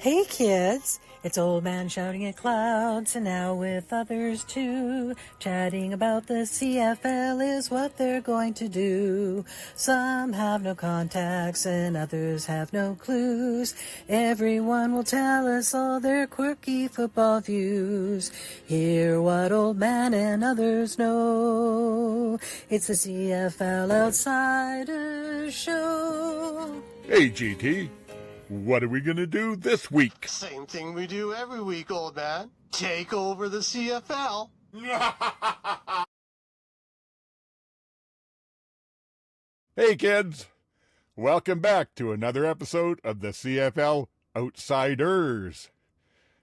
Hey kids, it's Old Man Shouting at Clouds, and now with others too. Chatting about the CFL is what they're going to do. Some have no contacts and others have no clues. Everyone will tell us all their quirky football views. Hear what Old Man and others know. It's the CFL Outsiders Show. Hey, GT. What are we going to do this week? Same thing we do every week, old man. Take over the CFL. Hey, kids. Welcome back to another episode of the CFL Outsiders.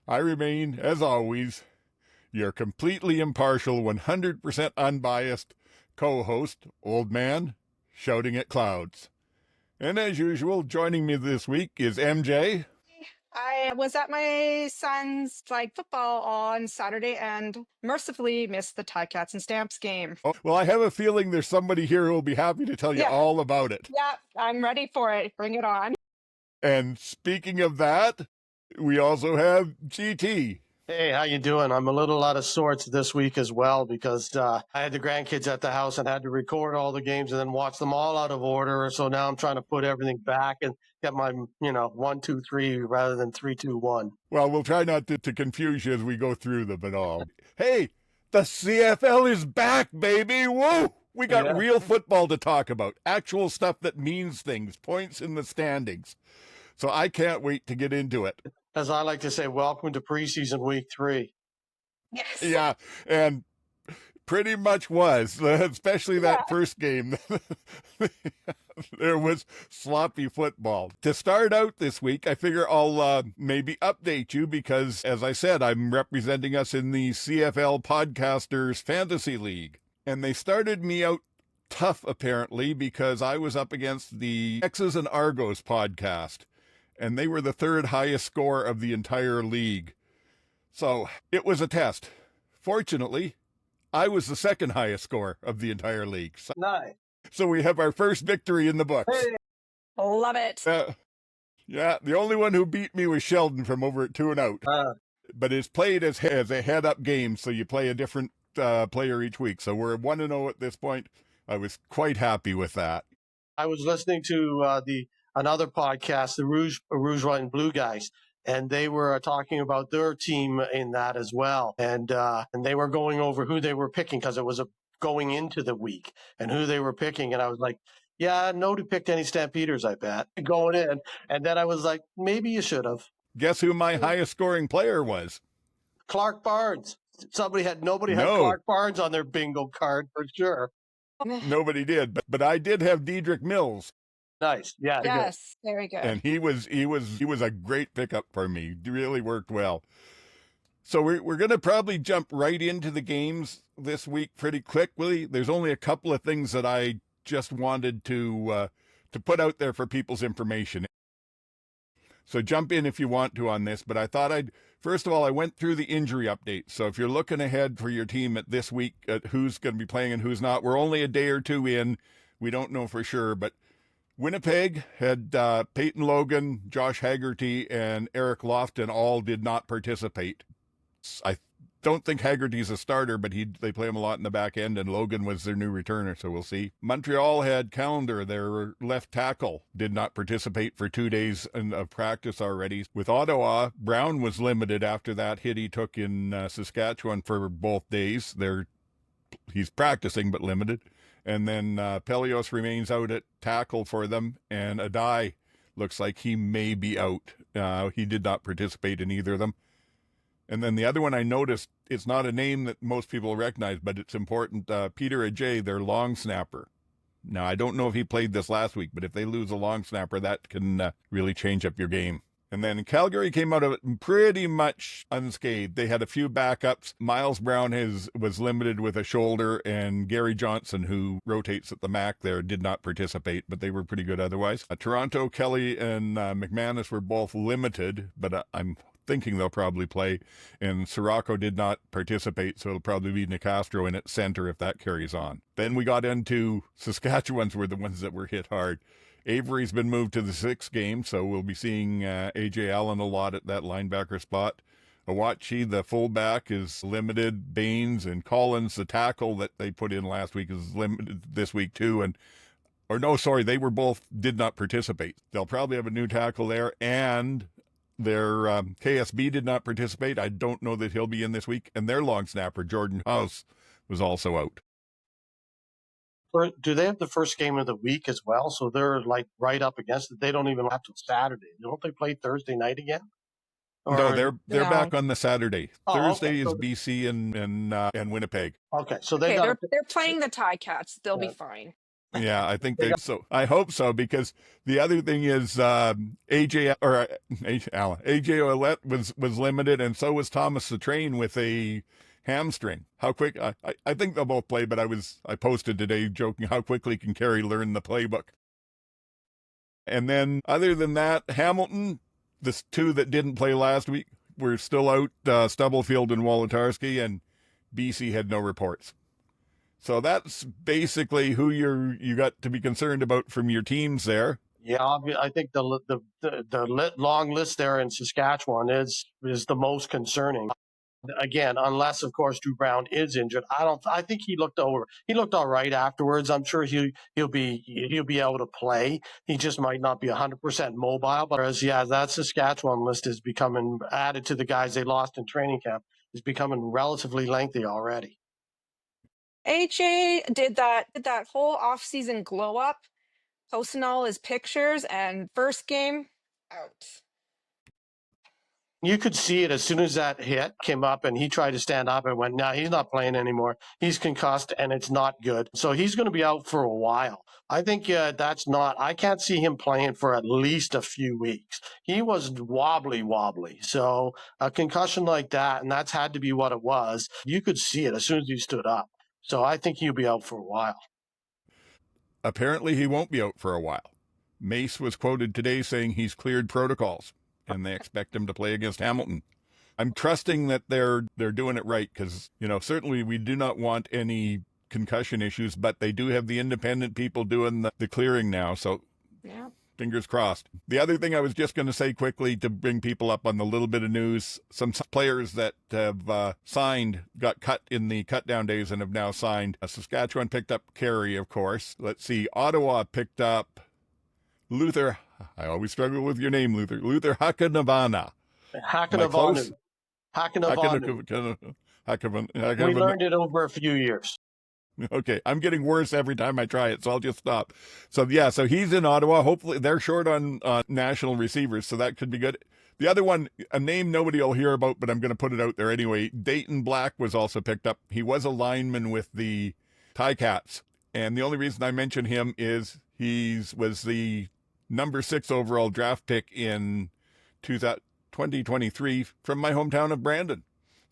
I remain, as always, your completely impartial, 100% unbiased co-host, Old Man Shouting at Clouds. And as usual, joining me this week is MJ. I was at my son's flag football on Saturday and mercifully missed the Ticats and Stamps game. Oh, well, I have a feeling there's somebody here who will be happy to tell you all about it. Yeah, I'm ready for it. Bring it on. And speaking of that, we also have GT. Hey, how you doing? I'm a little out of sorts this week as well because I had the grandkids at the house and had to record all the games and then watch them all out of order. So now I'm trying to put everything back and get my, 1, 2, 3 rather than 3, 2, 1. Well, we'll try not to confuse you as we go through them at all. Hey, the CFL is back, baby. Woo! We got real football to talk about. Actual stuff that means things. Points in the standings. So I can't wait to get into it. As I like to say, welcome to preseason week 3. Yes. Yeah, and pretty much was, especially that first game. There was sloppy football. To start out this week, I figure I'll maybe update you because, as I said, I'm representing us in the CFL Podcasters Fantasy League. And they started me out tough, apparently, because I was up against the X's and Argos podcast. And they were the third highest score of the entire league. So it was a test. Fortunately, I was the second highest score of the entire league. Nice. So we have our first victory in the books. Hey. Love it. Yeah, the only one who beat me was Sheldon from over at 2 and Out. But it's played as a head-up game, so you play a different player each week. So we're 1-0 at this point. I was quite happy with that. I was listening to another podcast, the Rouge, White, and Blue guys, and they were talking about their team in that as well. And they were going over who they were picking because it was going into the week and who they were picking. And I was like, yeah, nobody picked any Stampeders, I bet, going in. And then I was like, maybe you should have. Guess who my highest scoring player was? Clark Barnes. Nobody had Clark Barnes on their bingo card for sure. Nobody did, but I did have Dedrick Mills. Nice. Yeah. Yes. Very good. And he was a great pickup for me. It really worked well. So we're going to probably jump right into the games this week pretty quickly. There's only a couple of things that I just wanted to put out there for people's information. So jump in if you want to on this, but I thought first of all, I went through the injury update. So if you're looking ahead for your team at this week at who's going to be playing and who's not, we're only a day or two in. We don't know for sure, but Winnipeg had Peyton Logan, Josh Haggerty, and Eric Lofton all did not participate. I don't think Haggerty's a starter, but they play him a lot in the back end, and Logan was their new returner, so we'll see. Montreal had Calendar, their left tackle, did not participate for 2 days of practice already. With Ottawa, Brown was limited after that hit he took in Saskatchewan for both days. He's practicing, but limited. And then Pelios remains out at tackle for them, and Adai looks like he may be out. He did not participate in either of them. And then the other one I noticed, it's not a name that most people recognize, but it's important. Peter Ajay, their long snapper. Now, I don't know if he played this last week, but if they lose a long snapper, that can really change up your game. And then Calgary came out of it pretty much unscathed. They had a few backups. Miles Brown was limited with a shoulder, and Gary Johnson, who rotates at the MAC there, did not participate, but they were pretty good otherwise. Toronto, Kelly, and McManus were both limited, but I'm thinking they'll probably play. And Sirocco did not participate, so it'll probably be Nicastro in at center if that carries on. Then we got into Saskatchewan's were the ones that were hit hard. Avery's been moved to the 6th game, so we'll be seeing A.J. Allen a lot at that linebacker spot. Awachi, the fullback, is limited. Baines and Collins, the tackle that they put in last week, is limited this week too. They were both did not participate. They'll probably have a new tackle there, and their KSB did not participate. I don't know that he'll be in this week. And their long snapper, Jordan House, was also out. Do they have the first game of the week as well? So they're like right up against it. They don't even have to Saturday. Don't they play Thursday night again? No, they're No. back on the Saturday. Oh, Thursday okay. is BC and Winnipeg. Okay, so they're playing the Ticats. They'll be fine. Yeah, I think so. I hope so, because the other thing is AJ Ouellette was limited, and so was Thomas the Train with a hamstring. How quick? I think they'll both play, but I posted today joking, how quickly can Carey learn the playbook? And then other than that, Hamilton, the two that didn't play last week were still out, Stubblefield and Wolodarski, and BC had no reports. So that's basically who you got to be concerned about from your teams there. Yeah, I think the long list there in Saskatchewan is the most concerning. Again, unless of course Drew Brown is injured, I think he looked all right afterwards. I'm sure he'll be able to play. He just might not be 100% mobile. But that Saskatchewan list is becoming added to the guys they lost in training camp is becoming relatively lengthy already. AJ did that whole off-season glow up, posting all his pictures, and first game out. You could see it as soon as that hit came up and he tried to stand up and went, no, he's not playing anymore. He's concussed and it's not good. So he's going to be out for a while. I think I can't see him playing for at least a few weeks. He was wobbly. So a concussion like that, and that's had to be what it was, you could see it as soon as he stood up. So I think he'll be out for a while. Apparently he won't be out for a while. Mace was quoted today saying he's cleared protocols, and they expect him to play against Hamilton. I'm trusting that they're doing it right, because, certainly we do not want any concussion issues, but they do have the independent people doing the clearing now. So yeah, fingers crossed. The other thing I was just going to say quickly to bring people up on the little bit of news, some players that have signed got cut in the cut down days and have now signed. Saskatchewan picked up Carey, of course. Let's see. Ottawa picked up Luther. I always struggle with your name, Luther. Luther Hakanavana. Hakanavanu. We learned it over a few years. Okay, I'm getting worse every time I try it, so I'll just stop. So he's in Ottawa. Hopefully, they're short on national receivers, so that could be good. The other one, a name nobody will hear about, but I'm going to put it out there anyway. Dayton Black was also picked up. He was a lineman with the Ticats, and the only reason I mention him is he was the number 6 overall draft pick in 2023 from my hometown of Brandon.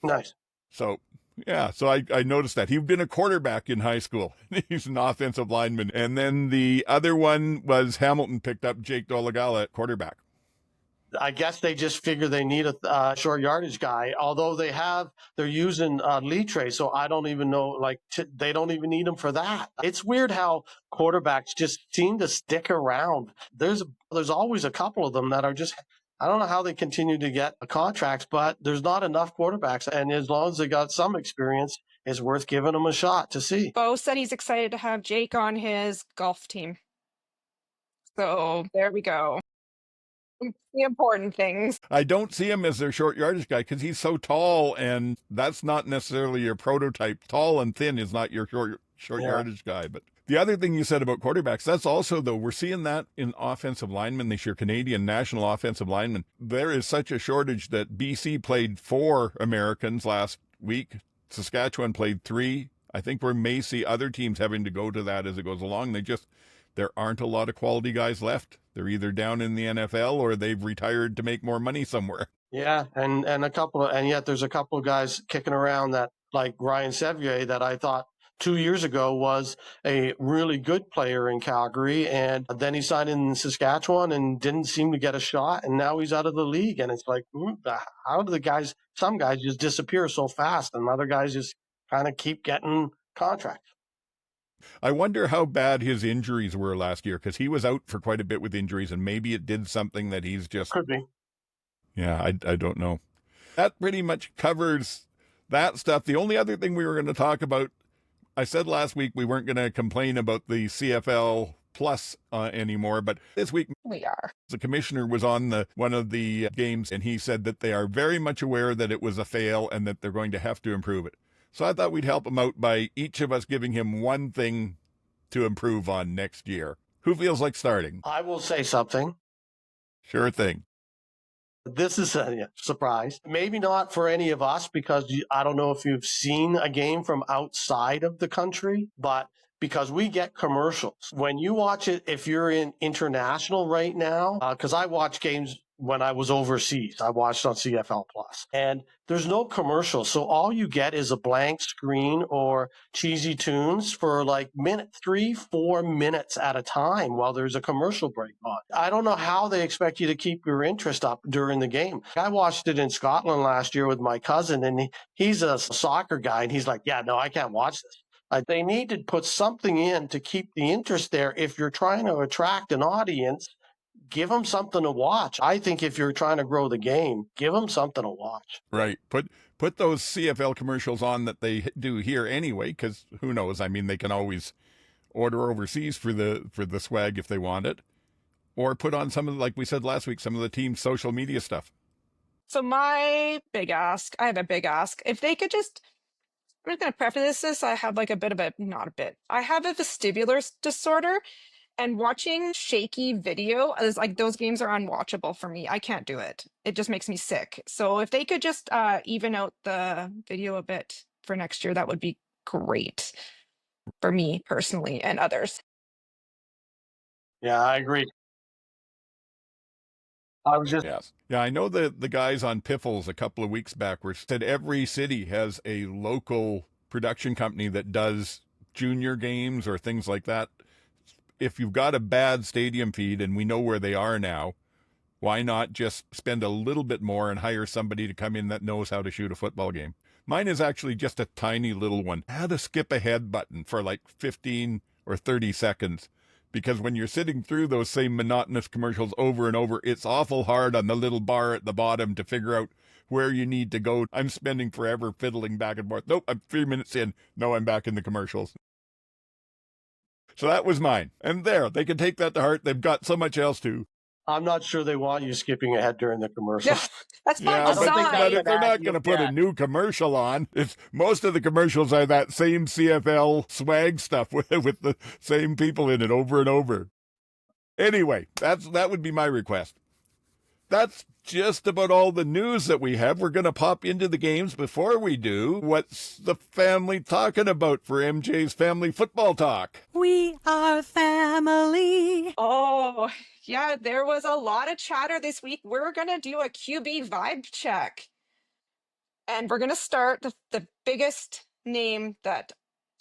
Nice. So I noticed that. He'd been a quarterback in high school. He's an offensive lineman. And then the other one was Hamilton picked up Jake Dolegala at quarterback. I guess they just figure they need a short yardage guy, although they're using Litre, so I don't even know, they don't even need him for that. It's weird how quarterbacks just seem to stick around. There's always a couple of them that are just, I don't know how they continue to get contracts, but there's not enough quarterbacks. And as long as they got some experience, it's worth giving them a shot to see. Bo said he's excited to have Jake on his golf team. So there we go. The important things. I don't see him as their short yardage guy because he's so tall, and that's not necessarily your prototype. Tall and thin is not your short yardage guy. But the other thing you said about quarterbacks, that's also, though, we're seeing that in offensive linemen this year, Canadian national offensive linemen. There is such a shortage that BC played 4 Americans last week. Saskatchewan played 3. I think we may see other teams having to go to that as it goes along. There aren't a lot of quality guys left. They're either down in the NFL or they've retired to make more money somewhere. Yeah, and yet there's a couple of guys kicking around that, like Ryan Sevier, that I thought 2 years ago was a really good player in Calgary, and then he signed in Saskatchewan and didn't seem to get a shot, and now he's out of the league. And it's like, how do some guys just disappear so fast, and other guys just kind of keep getting contracts? I wonder how bad his injuries were last year, because he was out for quite a bit with injuries, and maybe it did something that he's just... Could be. Yeah, I don't know. That pretty much covers that stuff. The only other thing we were going to talk about, I said last week we weren't going to complain about the CFL Plus anymore, but this week We are. the commissioner was on one of the games, and he said that they are very much aware that it was a fail and that they're going to have to improve it. So I thought we'd help him out by each of us giving him one thing to improve on next year. Who feels like starting? I will say something. Sure thing. This is a surprise. Maybe not for any of us, because I don't know if you've seen a game from outside of the country, but because we get commercials. When you watch it, if you're in international right now, because I watch games when I was overseas, I watched on CFL Plus, and there's no commercials. So all you get is a blank screen or cheesy tunes for like 3-4 minutes at a time while there's a commercial break on. I don't know how they expect you to keep your interest up during the game. I watched it in Scotland last year with my cousin, and he's a soccer guy, and he's like, yeah, no, I can't watch this. They need to put something in to keep the interest there. If you're trying to attract an audience, give them something to watch. I think if you're trying to grow the game, give them something to watch. Right. Put those CFL commercials on that they do here anyway, because who knows? I mean, they can always order overseas for the swag if they want it, or put on some of, like we said last week, some of the team's social media stuff. So my big ask, I have a big ask. If they could just, I'm just going to preface this. I have like I have a vestibular disorder, and watching shaky video is like, those games are unwatchable for me. I can't do it. It just makes me sick. So if they could just even out the video a bit for next year, that would be great for me personally and others. Yeah, I agree. Yes. Yeah, I know the guys on Piffles a couple of weeks back said every city has a local production company that does junior games or things like that. If you've got a bad stadium feed, and we know where they are now, why not just spend a little bit more and hire somebody to come in that knows how to shoot a football game? Mine is actually just a tiny little one. I had a skip ahead button for like 15 or 30 seconds. Because when you're sitting through those same monotonous commercials over and over, it's awful hard on the little bar at the bottom to figure out where you need to go. I'm spending forever fiddling back and forth. Nope, I'm 3 minutes in. No, I'm back in the commercials. So that was mine. And there, they can take that to heart. They've got so much else to. I'm not sure they want you skipping ahead during the commercials. Yeah, that's by Yeah, design. but if they're not going to put a new commercial on, most of the commercials are that same CFL swag stuff with the same people in it over and over. Anyway, that would be my request. That's just about all the news that we have. We're going to pop into the games. Before we do, what's the family talking about for MJ's Family Football Talk? We are family. Oh, yeah, there was a lot of chatter this week. We're going to do a QB vibe check. And we're going to start the biggest name that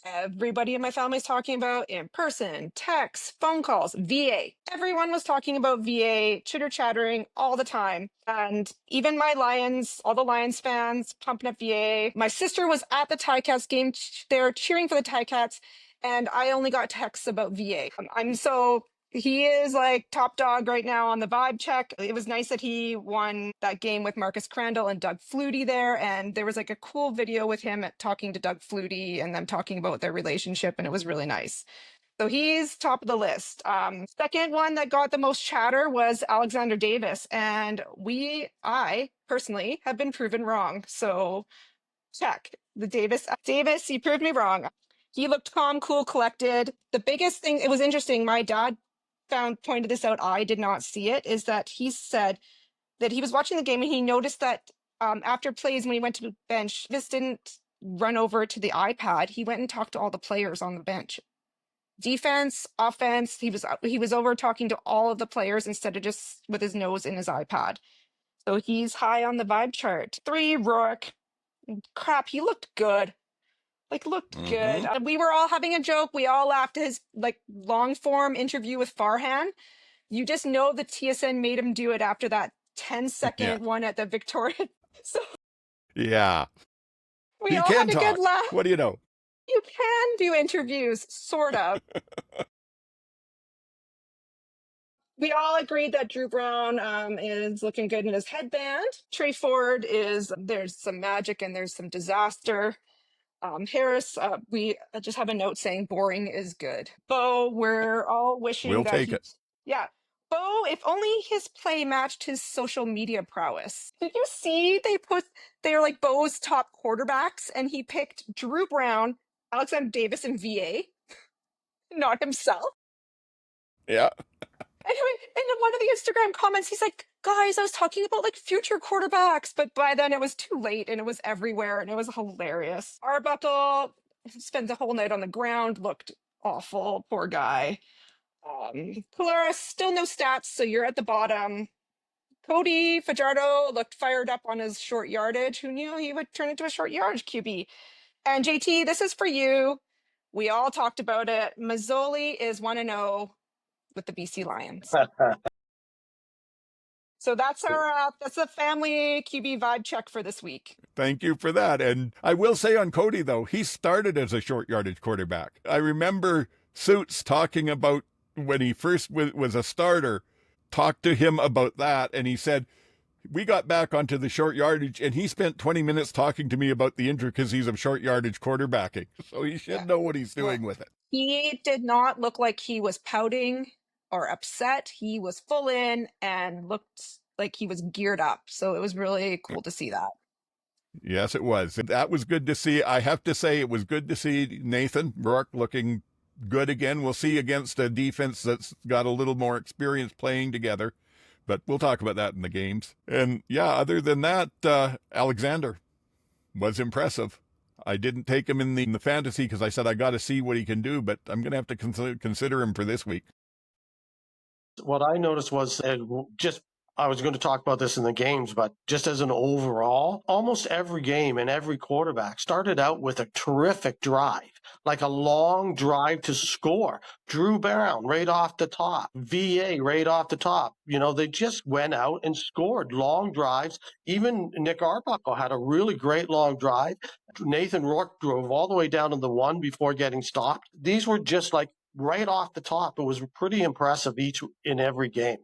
everybody in my family is talking about in person, text, phone calls, VA. Everyone was talking about VA, chitter chattering all the time. And even my Lions, all the Lions fans pumping up VA. My sister was at the Ticats game. They're cheering for the Ticats. And I only got texts about VA. He is like top dog right now on the vibe check. It was nice that he won that game with Marcus Crandall and Doug Flutie there. And there was like a cool video with him talking to Doug Flutie and them talking about their relationship. And it was really nice. So he's top of the list. Second one that got the most chatter was Alexander Davis. And I personally have been proven wrong. So check the Davis, he proved me wrong. He looked calm, cool, collected. The biggest thing, it was interesting. My dad pointed this out, I did not see it, is that he said that he was watching the game and he noticed that after plays, when he went to the bench, this didn't run over to the iPad. He went and talked to all the players on the bench. Defense, offense, he was over talking to all of the players instead of just with his nose in his iPad. So he's high on the vibe chart. 3, Rourke. Crap, he looked good. Good. We were all having a joke. We all laughed at his long form interview with Farhan. You just know the TSN made him do it after that 10-second one at the Victoria. So yeah. we all had a good laugh. What do you know? You can do interviews, sort of. We all agreed that Drew Brown is looking good in his headband. Trey Ford there's some magic and there's some disaster. Harris, we just have a note saying boring is good. Bo, we're all wishing We'll that take it. yeah. Bo, if only his play matched his social media prowess. Did you see they're like Bo's top quarterbacks and he picked Drew Brown, Alexander Davis, and VA, not himself? Yeah. Anyway, in one of the Instagram comments, he's like, guys, I was talking about like future quarterbacks, but by then it was too late and it was everywhere and it was hilarious. Arbuckle spends a whole night on the ground, looked awful, poor guy. Polaris, still no stats, so you're at the bottom. Cody Fajardo looked fired up on his short yardage. Who knew he would turn into a short yardage QB? And JT, this is for you. We all talked about it. Mazzoli is 1-0 with the BC Lions. So that's the family QB vibe check for this week. Thank you for that. And I will say on Cody, though, he started as a short yardage quarterback. I remember Suits talking about when he first was a starter, talked to him about that. And he said, we got back onto the short yardage and he spent 20 minutes talking to me about the intricacies of short yardage quarterbacking. So he should know what he's doing with it. He did not look like he was pouting or upset. He was full in and looked like he was geared up. So it was really cool to see that. Yes, it was. That was good to see. I have to say it was good to see Nathan Rourke looking good again. We'll see against a defense that's got a little more experience playing together, but we'll talk about that in the games. And yeah, other than that, Alexander was impressive. I didn't take him in the fantasy because I said I got to see what he can do, but I'm going to have to consider him for this week. What I noticed was I was going to talk about this in the games, but just as an overall, almost every game and every quarterback started out with a terrific drive, like a long drive to score. Drew Brown right off the top, VA right off the top. They just went out and scored long drives. Even Nick Arbuckle had a really great long drive. Nathan Rourke drove all the way down to the 1 before getting stopped. These were just like right off the top. It was pretty impressive each in every game.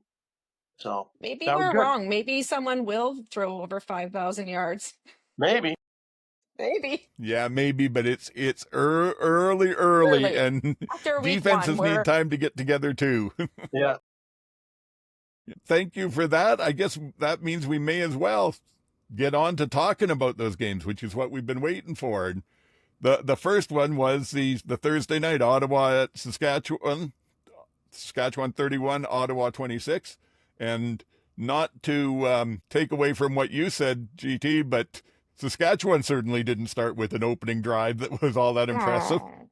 So maybe that was we're good. wrong. Maybe someone will throw over 5,000 yards. Maybe. Yeah, maybe, but it's early, and after week defenses one, need time to get together too. Yeah. Thank you for that. I guess that means we may as well get on to talking about those games, which is what we've been waiting for. And the first one was the Thursday night, Ottawa at Saskatchewan 31, Ottawa 26. And not to take away from what you said, GT, but Saskatchewan certainly didn't start with an opening drive that was all that impressive. Aww.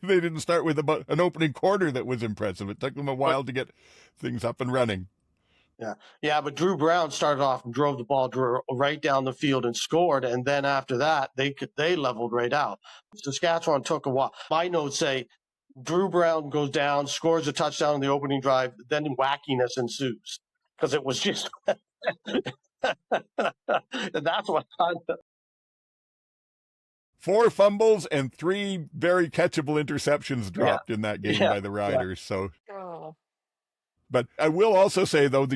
They didn't start with about an opening quarter that was impressive. It took them a while to get things up and running. Yeah, but Drew Brown started off and drove the ball right down the field and scored, and then after that, they leveled right out. Saskatchewan took a while. My notes say Drew Brown goes down, scores a touchdown in the opening drive, then wackiness ensues because it was just that's what. 4 fumbles and 3 very catchable interceptions dropped in that game by the Riders. So, but I will also say though,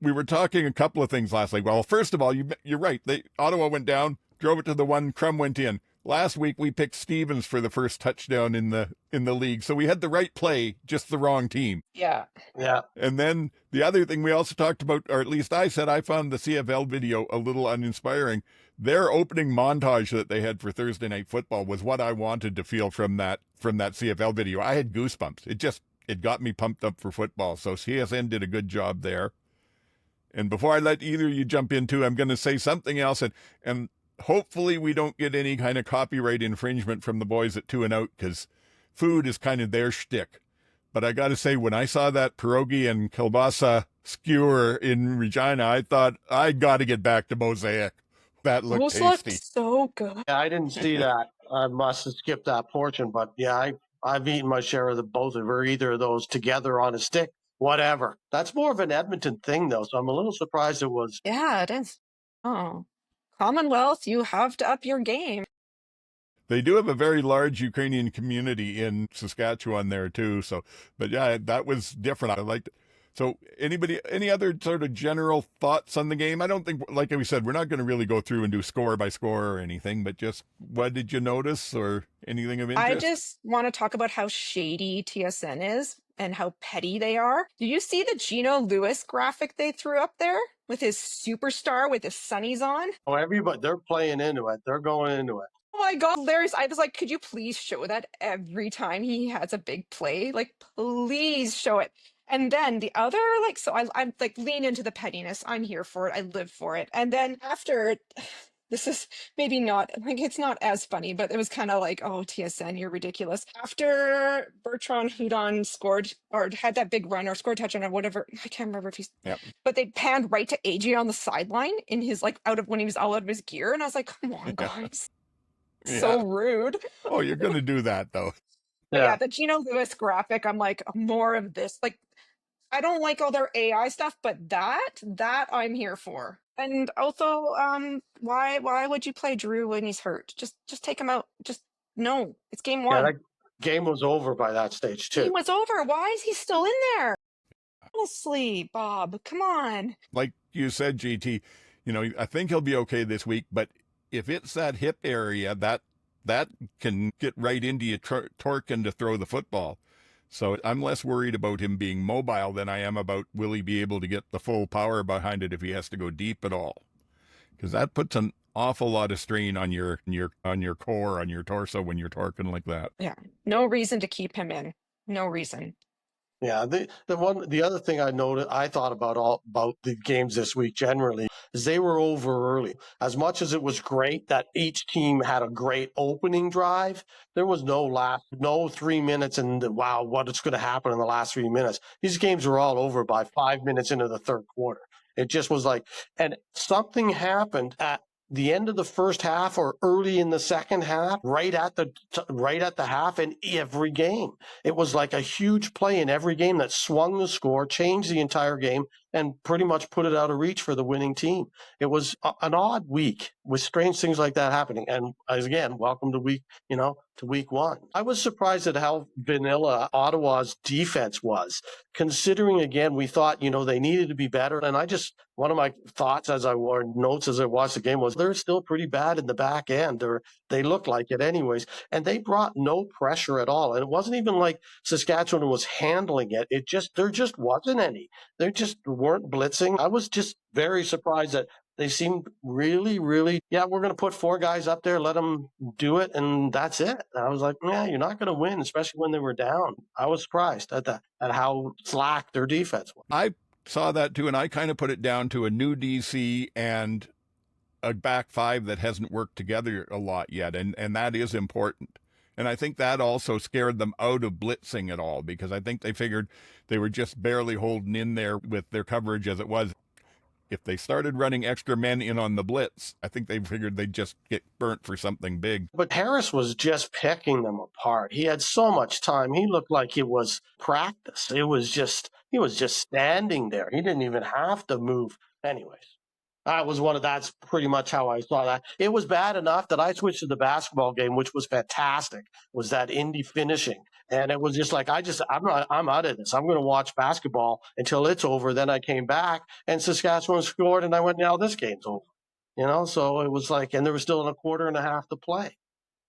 we were talking a couple of things last week. Well, first of all, you're right. Ottawa went down, drove it to the 1, Crum went in. Last week we picked Stevens for the first touchdown in the league, so we had the right play, just the wrong team. Yeah. And then the other thing we also talked about, or at least I said, I found the CFL video a little uninspiring. Their opening montage that they had for Thursday Night Football was what I wanted to feel from that CFL video. I had goosebumps. It got me pumped up for football. So CSN did a good job there. And before I let either of you jump into, I'm going to say something else, and hopefully we don't get any kind of copyright infringement from the boys at 2 and Out, because food is kind of their shtick. But I got to say, when I saw that pierogi and kielbasa skewer in Regina, I thought, I got to get back to Mosaic. That looked tasty. Looked so good. Yeah, I didn't see that. I must have skipped that portion, but yeah, I've eaten my share of both or either of those together on a stick. Whatever. That's more of an Edmonton thing, though, so I'm a little surprised it was. Yeah, it is. Oh, Commonwealth, you have to up your game. They do have a very large Ukrainian community in Saskatchewan there too. So, but yeah, that was different. I liked it. So any other sort of general thoughts on the game? I don't think, like we said, we're not going to really go through and do score by score or anything, but just what did you notice or anything of I interest? just want to talk about how shady TSN is and how petty they are. Do you see the Gino Lewis graphic they threw up there with his superstar with his sunnies on? Oh, everybody, they're playing into it. They're going into it. Oh my God, hilarious. I was like, could you please show that every time he has a big play? Like, please show it. And then the other, like, so I'm like, lean into the pettiness. I'm here for it. I live for it. And then after, this is maybe not, like, it's not as funny, but it was kind of like, oh, TSN, you're ridiculous. After Bertrand Houdon scored or had that big run or scored a touchdown or whatever, I can't remember if he's, Yep. but they panned right to AJ on the sideline in his, like, when he was all out of his gear. And I was like, come on, guys. So rude. Oh, you're going to do that though. But yeah, the Gino Lewis graphic, I'm like, more of this. Like, I don't like all their AI stuff, but that I'm here for. And also, why would you play Drew when he's hurt? Just take him out. Just no. It's game one. Yeah, that game was over by that stage He too. was over. Why is he still in there? Honestly, Bob, come on. Like you said, GT, I think he'll be okay this week, but if it's that hip area, that can get right into you torquing to throw the football. So I'm less worried about him being mobile than I am about will he be able to get the full power behind it if he has to go deep at all. Because that puts an awful lot of strain on your core, on your torso when you're torquing like that. Yeah, no reason to keep him in. No reason. Yeah, the other thing I thought about the games this week generally is they were over early. As much as it was great that each team had a great opening drive, there was no 3 minutes and wow, what is going to happen in the last 3 minutes. These games were all over by 5 minutes into the third quarter. It just was like, and something happened at the end of the first half or early in the second half, right at the half in every game. It was like a huge play in every game that swung the score, changed the entire game, and pretty much put it out of reach for the winning team. It was an odd week with strange things like that happening. And again, welcome to week one. I was surprised at how vanilla Ottawa's defense was, considering, again, we thought, they needed to be better. And one of my thoughts as I watched the game was they're still pretty bad in the back end, or they look like it anyways. And they brought no pressure at all. And it wasn't even like Saskatchewan was handling it. There just wasn't any. They just weren't blitzing. I was just very surprised that they seemed really, really, we're going to put 4 guys up there, let them do it, and that's it. And I was like, you're not going to win, especially when they were down. I was surprised at how slack their defense was. I saw that too, and I kind of put it down to a new DC and a back 5 that hasn't worked together a lot yet, and that is important. And I think that also scared them out of blitzing at all, because I think they figured they were just barely holding in there with their coverage as it was. If they started running extra men in on the blitz, I think they figured they'd just get burnt for something big. But Harris was just picking them apart. He had so much time. He looked like it was practice. He was just standing there. He didn't even have to move. Anyways, that's pretty much how I saw that. It was bad enough that I switched to the basketball game, which was fantastic, was that indie finishing. And it was just like, I'm out of this. I'm going to watch basketball until it's over. Then I came back and Saskatchewan scored and I went, now this game's over. So it was like, and there was still a quarter and a half to play.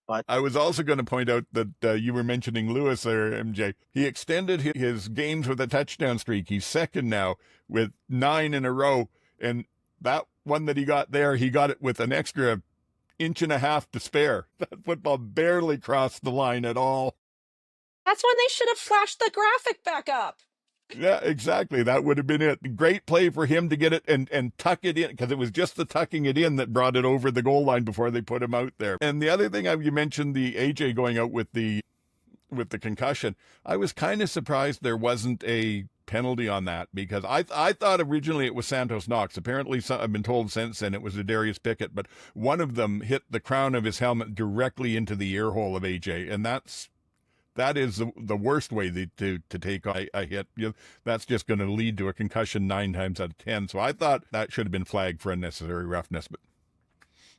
But I was also going to point out that you were mentioning Lewis there, MJ. He extended his games with a touchdown streak. He's second now with 9 in a row. And that one that he got there, he got it with an extra 1.5 inches to spare. That football barely crossed the line at all. That's when they should have flashed the graphic back up. Yeah, exactly. That would have been it. Great play for him to get it and tuck it in, because it was just the tucking it in that brought it over the goal line before they put him out there. And the other thing, you mentioned the AJ going out with the concussion. I was kind of surprised there wasn't a penalty on that, because I thought originally it was Santos Knox. Apparently, I've been told since then it was Darius Pickett, but one of them hit the crown of his helmet directly into the ear hole of AJ, and that is the worst way to take a hit. That's just going to lead to a concussion 9 times out of 10. So I thought that should have been flagged for unnecessary roughness, but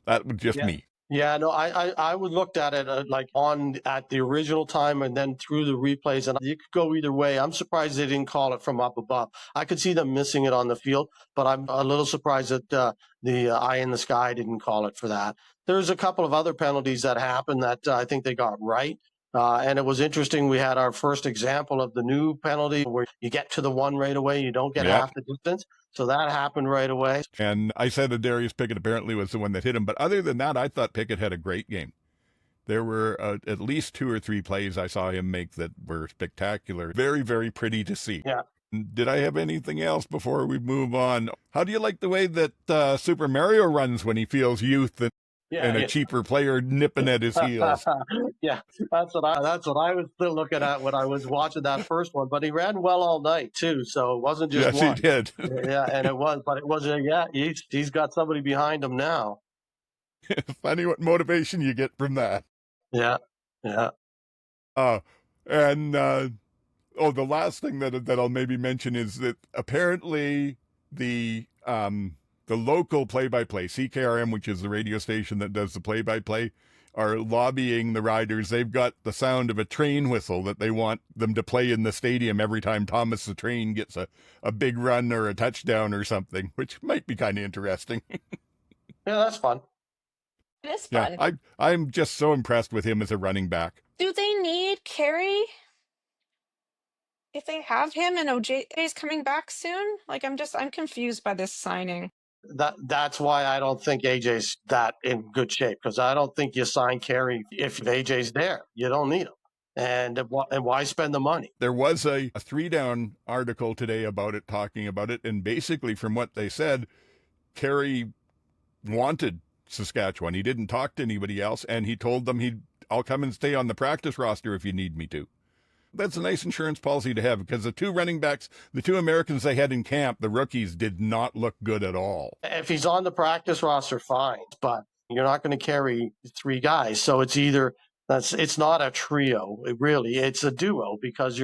that was just me. Yeah, no, I would looked at it like at the original time and then through the replays, and you could go either way. I'm surprised they didn't call it from up above. I could see them missing it on the field, but I'm a little surprised that the eye in the sky didn't call it for that. There's a couple of other penalties that happened that I think they got right. And it was interesting. We had our first example of the new penalty where you get to the one right away, you don't get Yep. half the distance. So that happened right away. And I said that Darius Pickett apparently was the one that hit him. But other than that, I thought Pickett had a great game. There were at least 2 or 3 plays I saw him make that were spectacular. Very, very pretty to see. Yeah. Did I have anything else before we move on? How do you like the way that Super Mario runs when he feels youth and a cheaper player nipping at his heels? Yeah, that's what I was still looking at when I was watching that first one. But he ran well all night too, so it wasn't just yes, one. he did. Yeah, and it was, but it wasn't. Yeah, he's got somebody behind him now. Funny what motivation you get from that. Yeah, yeah. And the last thing that I'll maybe mention is that apparently the local play-by-play, CKRM, which is the radio station that does the play-by-play, are lobbying the riders. They've got the sound of a train whistle that they want them to play in the stadium every time Thomas the Train gets a big run or a touchdown or something, which might be kind of interesting. Yeah, that's fun. It is fun. Yeah, I'm just so impressed with him as a running back. Do they need Carey? If they have him and OJ is coming back soon, like I'm confused by this signing. That's why I don't think AJ's that in good shape, because I don't think you sign Carey if AJ's there. You don't need him. And why spend the money? There was a 3-down article today about it, talking about it, and basically from what they said, Carey wanted Saskatchewan. He didn't talk to anybody else, and he told them I'll come and stay on the practice roster if you need me to. That's a nice insurance policy to have, because the 2 running backs, the 2 Americans they had in camp, the rookies, did not look good at all. If he's on the practice roster, fine, but you're not going to carry 3 guys. So it's not a trio. It's a duo, because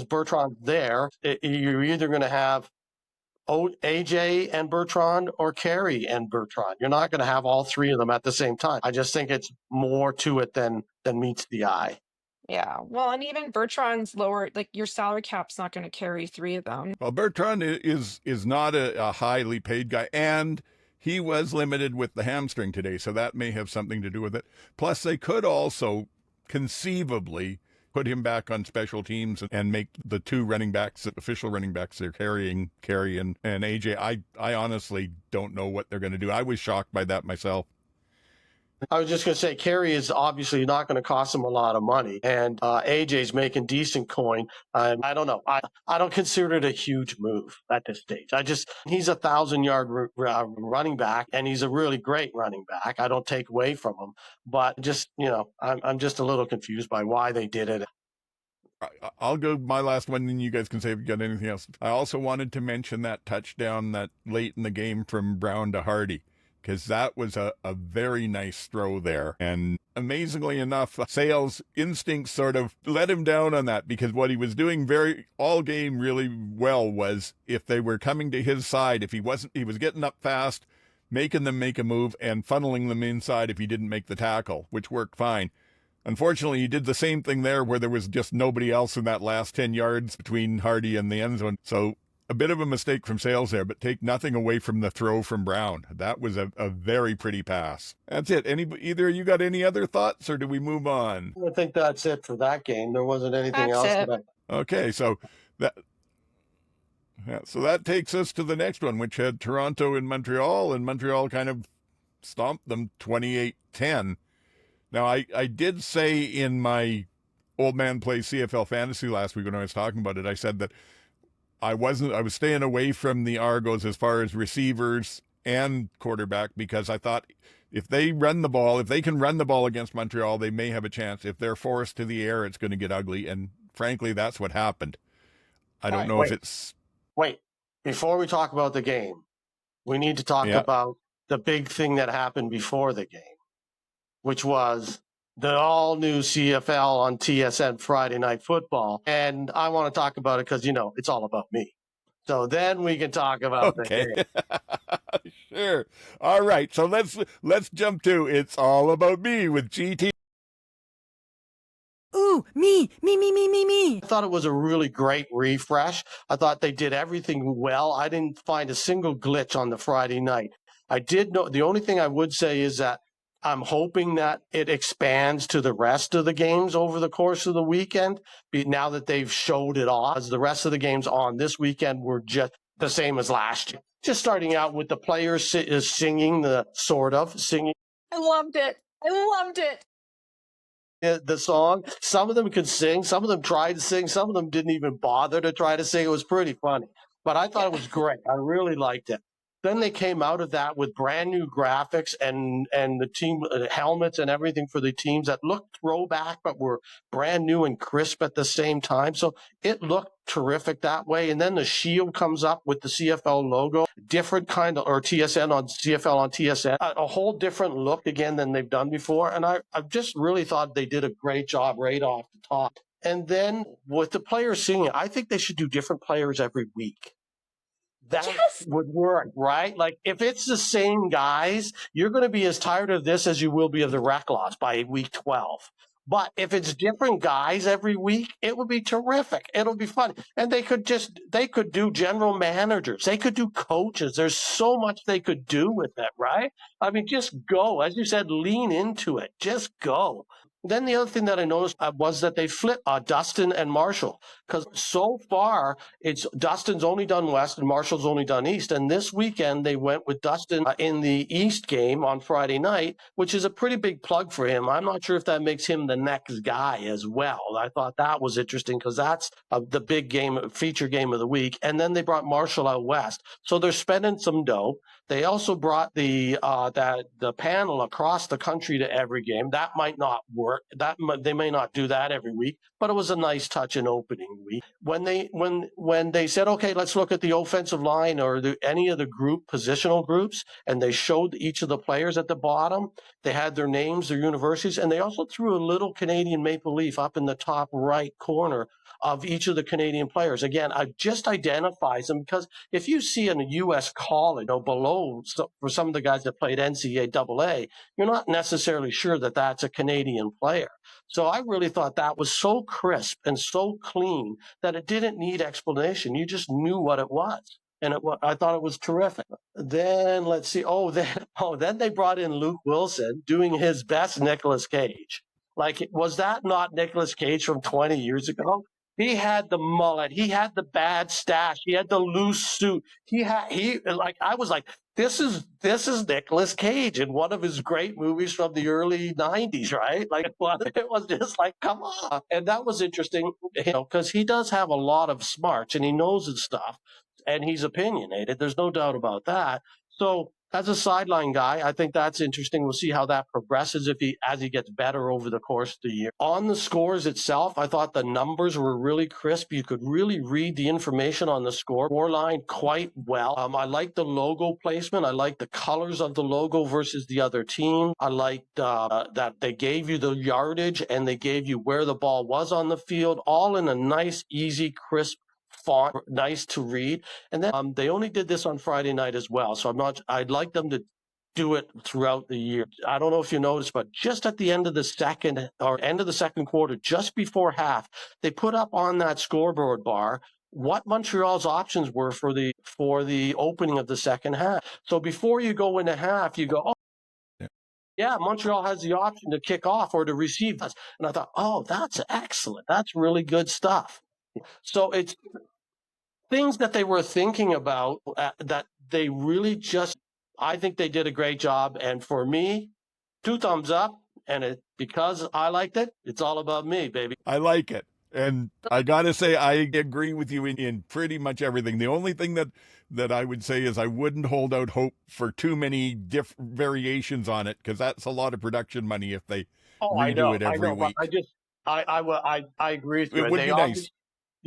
Bertrand's there. You're either going to have AJ and Bertrand or Carey and Bertrand. You're not going to have all 3 of them at the same time. I just think it's more to it than meets the eye. Yeah, well, and even Bertrand's lower, like your salary cap's not going to carry 3 of them. Well, Bertrand is not a highly paid guy, and he was limited with the hamstring today, so that may have something to do with it. Plus, they could also conceivably put him back on special teams and make the 2 running backs, official running backs, they're carrying Carey and AJ. I honestly don't know what they're going to do. I was shocked by that myself. I was just going to say, Carey is obviously not going to cost him a lot of money, and AJ's making decent coin. I don't know. I don't consider it a huge move at this stage. He's a 1,000-yard running back, and he's a really great running back. I don't take away from him, but I'm just a little confused by why they did it. I'll go my last one, and you guys can say if you got anything else. I also wanted to mention that touchdown that late in the game from Brown to Hardy, because that was a very nice throw there. And amazingly enough, Sale's instincts sort of let him down on that, because what he was doing all game really well was, if they were coming to his side, he was getting up fast, making them make a move and funneling them inside if he didn't make the tackle, which worked fine. Unfortunately, he did the same thing there where there was just nobody else in that last 10 yards between Hardy and the end zone. So a bit of a mistake from Sales there, but take nothing away from the throw from Brown. That was a very pretty pass. That's it. Either of you got any other thoughts, or do we move on? I think that's it for that game. There wasn't anything else. Okay, so that takes us to the next one, which had Toronto and Montreal kind of stomped them 28-10. Now, I did say in my Old Man Plays CFL Fantasy last week when I was talking about it, I said that I was staying away from the Argos as far as receivers and quarterback, because I thought if they can run the ball against Montreal, they may have a chance. If they're forced to the air, it's going to get ugly. And frankly, that's what happened. I don't know if it's... Wait, before we talk about the game, we need to talk about the big thing that happened before the game, which was the all-new CFL on TSN Friday Night Football. And I want to talk about it because, it's all about me. So then we can talk about the game. Sure. All right. So let's jump to It's All About Me with GT. Ooh, me. I thought it was a really great refresh. I thought they did everything well. I didn't find a single glitch on the Friday night. I did know the only thing I would say is that I'm hoping that it expands to the rest of the games over the course of the weekend. Now that they've showed it off, as the rest of the games on this weekend were just the same as last year. Just starting out with the players singing the singing. I loved it. I loved it. The song. Some of them could sing. Some of them tried to sing. Some of them didn't even bother to try to sing. It was pretty funny, but I thought it was great. I really liked it. Then they came out of that with brand new graphics and the team helmets and everything for the teams that looked throwback, but were brand new and crisp at the same time. So it looked terrific that way. And then the shield comes up with the CFL logo, different kind of, or TSN on CFL on TSN, a whole different look again than they've done before. And I just really thought they did a great job right off the top. And then with the players singing, I think they should do different players every week. That would work, right? Like if it's the same guys, you're going to be as tired of this as you will be of the rec loss by week 12. But if it's different guys every week, it would be terrific. It'll be fun. And they could do general managers. They could do coaches. There's so much they could do with it, right? I mean, just go. As you said, lean into it. Just go. Then the other thing that I noticed was that they flipped Dustin and Marshall, because so far it's Dustin's only done West and Marshall's only done East. And this weekend they went with Dustin in the East game on Friday night, which is a pretty big plug for him. I'm not sure if that makes him the next guy as well. I thought that was interesting because that's the big game, feature game of the week. And then they brought Marshall out West. So they're spending some dough. They also brought the panel across the country to every game. That might not work. They may not do that every week, but it was a nice touch in opening week. When they said, okay, let's look at the offensive line or any of the positional groups, and they showed each of the players at the bottom. They had their names, their universities, and they also threw a little Canadian maple leaf up in the top right corner of each of the Canadian players. Again, I just identifies them because if you see in a U.S. college, below for some of the guys that played NCAA, you're not necessarily sure that that's a Canadian player. So I really thought that was so crisp and so clean that it didn't need explanation. You just knew what it was. And I thought it was terrific. Then let's see. Then they brought in Luke Wilson doing his best Nicolas Cage. Like, was that not Nicolas Cage from 20 years ago? He had the mullet. He had the bad stash. He had the loose suit. I was like, this is Nicolas Cage in one of his great movies from the early 90s, right? Like, it was just like, come on. And that was interesting, because he does have a lot of smarts and he knows his stuff and he's opinionated. There's no doubt about that. So as a sideline guy, I think that's interesting. We'll see how that progresses as he gets better over the course of the year. On the scores itself, I thought the numbers were really crisp. You could really read the information on the score line quite well. I liked the logo placement. I liked the colors of the logo versus the other team. I liked that they gave you the yardage and they gave you where the ball was on the field, all in a nice, easy, crisp font, nice to read. And then they only did this on Friday night as well. So I'd like them to do it throughout the year. I don't know if you noticed, but just at the end of the second quarter, just before half, they put up on that scoreboard bar what Montreal's options were for the opening of the second half. So before you go into half, you go, yeah, Montreal has the option to kick off or to receive us. And I thought, oh, that's excellent. That's really good stuff. So it's things that they were thinking about that they really I think they did a great job. And for me, 2 thumbs up. And because I liked it, it's all about me, baby. I like it. And I got to say, I agree with you in pretty much everything. The only thing that I would say is I wouldn't hold out hope for too many different variations on it, because that's a lot of production money if they redo it every week. I agree with you. It would be nice.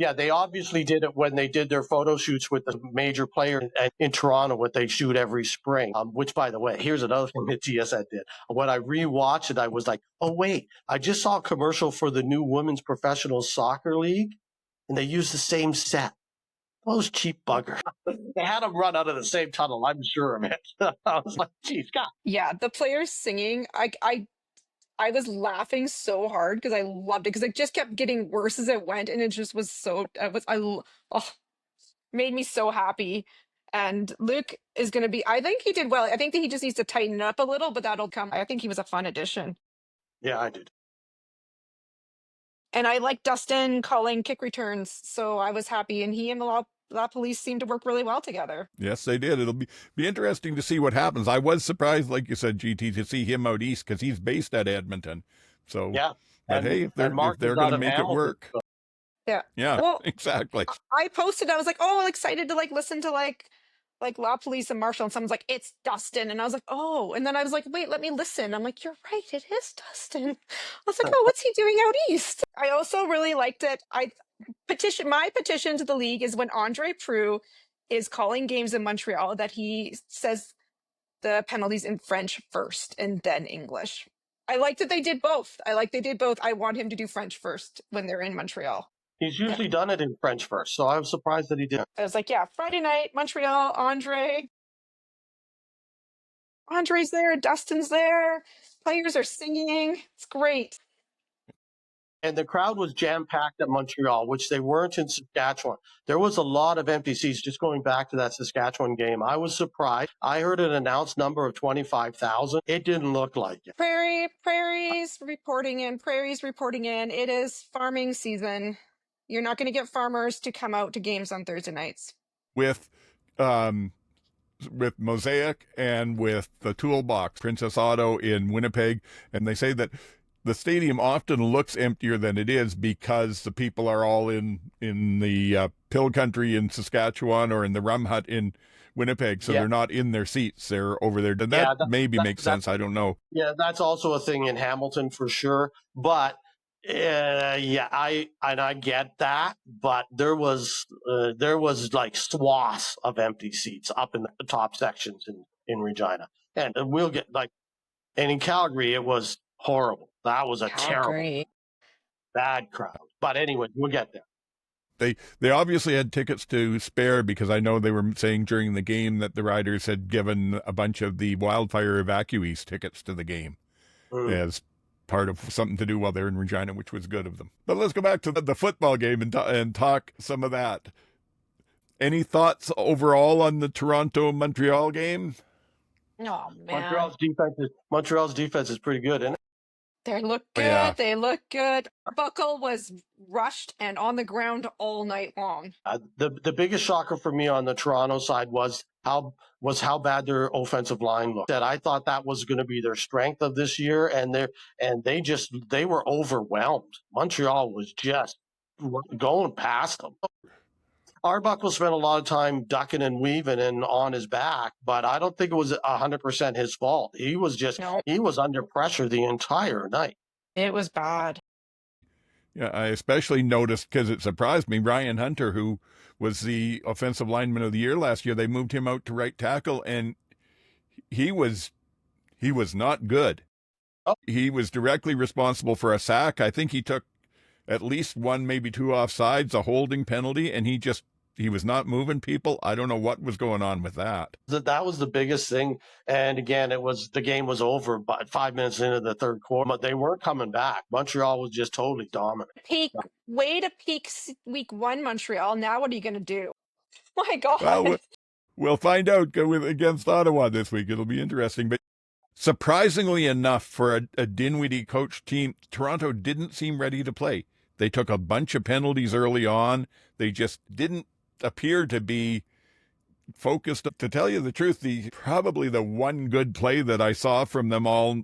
Yeah, they obviously did it when they did their photo shoots with the major player in Toronto, what they shoot every spring, which, by the way, here's another thing that TSN did. When I rewatched it, I was like, oh, wait, I just saw a commercial for the new Women's Professional Soccer League, and they used the same set. Those cheap buggers. They had them run out of the same tunnel, I'm sure of it. I was like, geez, God. Yeah, the players singing, I was laughing so hard because I loved it because it just kept getting worse as it went, and it just was so oh, made me so happy. And Luke is going to be. I think he did well. I think that he just needs to tighten it up a little, but that'll come. I think he was a fun addition, Yeah, I did. and I like Dustin calling kick returns, so I was happy. And he and the law police seemed to work really well together. Yes, they did. It'll be interesting to see what happens. I was surprised, like you said, GT, to see him out east because he's based at Edmonton. So, Yeah. but hey, if they're going to make it work, Yeah. yeah, Well, exactly. I posted. I was like, oh, excited to listen to law police and Marshall, and someone's like, it's Dustin, and I was like, oh, and then I was like, wait, let me listen. I'm like, you're right, it is Dustin. I was like, oh, what's he doing out east? I also really liked it. My petition to the league is when Andre Proulx is calling games in Montreal that he says the penalties in French first and then English. I like that they did both. I want him to do French first when they're in Montreal. He's usually done it in French first, so I was surprised that he did. I was like, yeah, Friday night, Montreal, Andre's there, Dustin's there, players are singing. It's great. And the crowd was jam-packed at Montreal, which they weren't in Saskatchewan. There was a lot of empty seats. Just going back to that Saskatchewan game, I was surprised. I heard an announced number of 25,000. It didn't look like it. Prairies reporting in. It is farming season. You're not going to get farmers to come out to games on Thursday nights. With Mosaic and with the Toolbox, Princess Auto in Winnipeg, and they say that the stadium often looks emptier than it is because the people are all in the Pill Country in Saskatchewan or in the Rum Hut in Winnipeg, so they're not in their seats. They're over there. That maybe makes sense. I don't know. Yeah, that's also a thing in Hamilton for sure. But I get that. But there was like swaths of empty seats up in the top sections in Regina, and we'll get and in Calgary it was horrible. That was a terrible, bad crowd. But anyway, we'll get there. They obviously had tickets to spare because I know they were saying during the game that the riders had given a bunch of the wildfire evacuees tickets to the game as part of something to do while they're in Regina, which was good of them. But let's go back to the football game and talk some of that. Any thoughts overall on the Toronto-Montreal game? Oh, man. Montreal's defense is pretty good, isn't it? They look good. Yeah. They look good. Buckle was rushed and on the ground all night long. The biggest shocker for me on the Toronto side was how bad their offensive line looked. That I thought that was going to be their strength of this year, and they were overwhelmed. Montreal was just going past them. Arbuckle spent a lot of time ducking and weaving and on his back, but I don't think it was 100% his fault. He was he was under pressure the entire night. It was bad. Yeah, I especially noticed because it surprised me. Ryan Hunter, who was the offensive lineman of the year last year, they moved him out to right tackle, and he was not good. Oh. He was directly responsible for a sack. I think he took at least one, maybe two offsides, a holding penalty, and he was not moving people. I don't know what was going on with that. That was the biggest thing. And again, the game was over by 5 minutes into the third quarter, but they weren't coming back. Montreal was just totally dominant. Way to peak week one, Montreal. Now what are you going to do? My God. Well, we'll find out against Ottawa this week. It'll be interesting. But surprisingly enough, for a Dinwiddie coach team, Toronto didn't seem ready to play. They took a bunch of penalties early on. They just didn't appear to be focused. To tell you the truth, probably the one good play that I saw from them all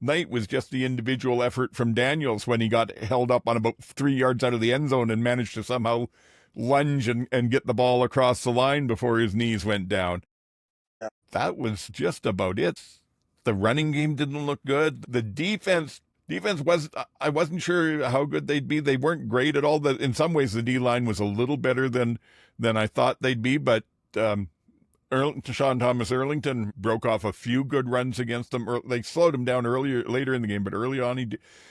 night was just the individual effort from Daniels when he got held up on about 3 yards out of the end zone and managed to somehow lunge and get the ball across the line before his knees went down. That was just about it. The running game didn't look good. The defense I wasn't sure how good they'd be. They weren't great at all. In some ways, the D-line was a little better than I thought they'd be, but Sean Thomas Erlington broke off a few good runs against them. They slowed him down later in the game, but early on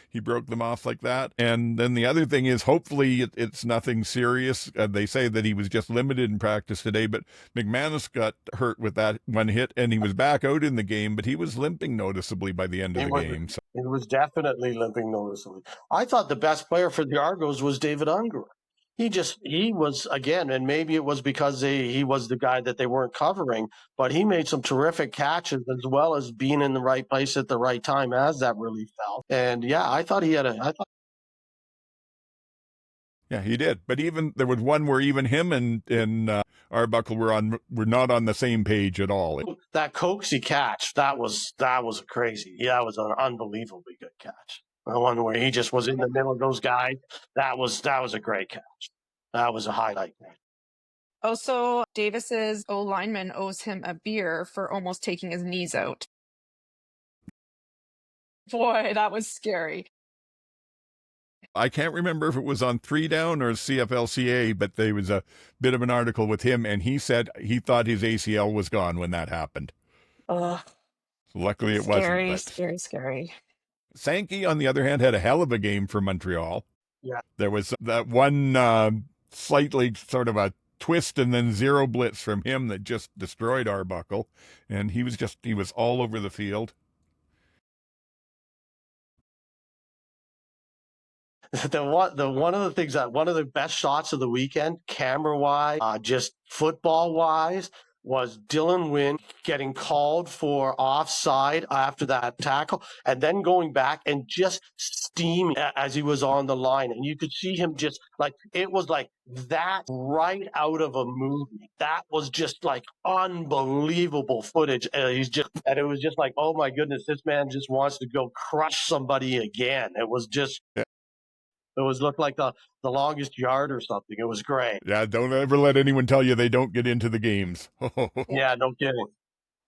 he broke them off like that. And then the other thing is, hopefully it's nothing serious. They say that he was just limited in practice today, but McManus got hurt with that one hit, and he was back out in the game, but he was limping noticeably by the end of the game. So. It was definitely limping noticeably. I thought the best player for the Argos was David Unger. He was, again, and maybe it was because he was the guy that they weren't covering, but he made some terrific catches as well as being in the right place at the right time as that relief valve. And yeah, I thought he had Yeah, he did. But even there was one where even him and Arbuckle were not on the same page at all. That Coxey catch, that was a crazy. Yeah, that was an unbelievably good catch. The one where he just was in the middle of those guys, that was a great catch. That was a highlight. Also, Davis's O-lineman owes him a beer for almost taking his knees out. Boy, that was scary. I can't remember if it was on 3 Down or CFLCA, but there was a bit of an article with him, and he said he thought his ACL was gone when that happened. Ugh. Luckily it wasn't. Scary. Sankey, on the other hand, had a hell of a game for Montreal. Yeah. There was that one slightly sort of a twist and then zero blitz from him that just destroyed Arbuckle, and he was all over the field. One of the things that one of the best shots of the weekend, camera wise, just football wise, was Dylan Wynn getting called for offside after that tackle and then going back and just steaming as he was on the line. And you could see him just like, it was like that right out of a movie. That was just like unbelievable footage. And it was just like, oh my goodness, this man just wants to go crush somebody again. It was just... Yeah. It looked like the longest yard or something. It was great. Yeah, don't ever let anyone tell you they don't get into the games. Yeah, no kidding.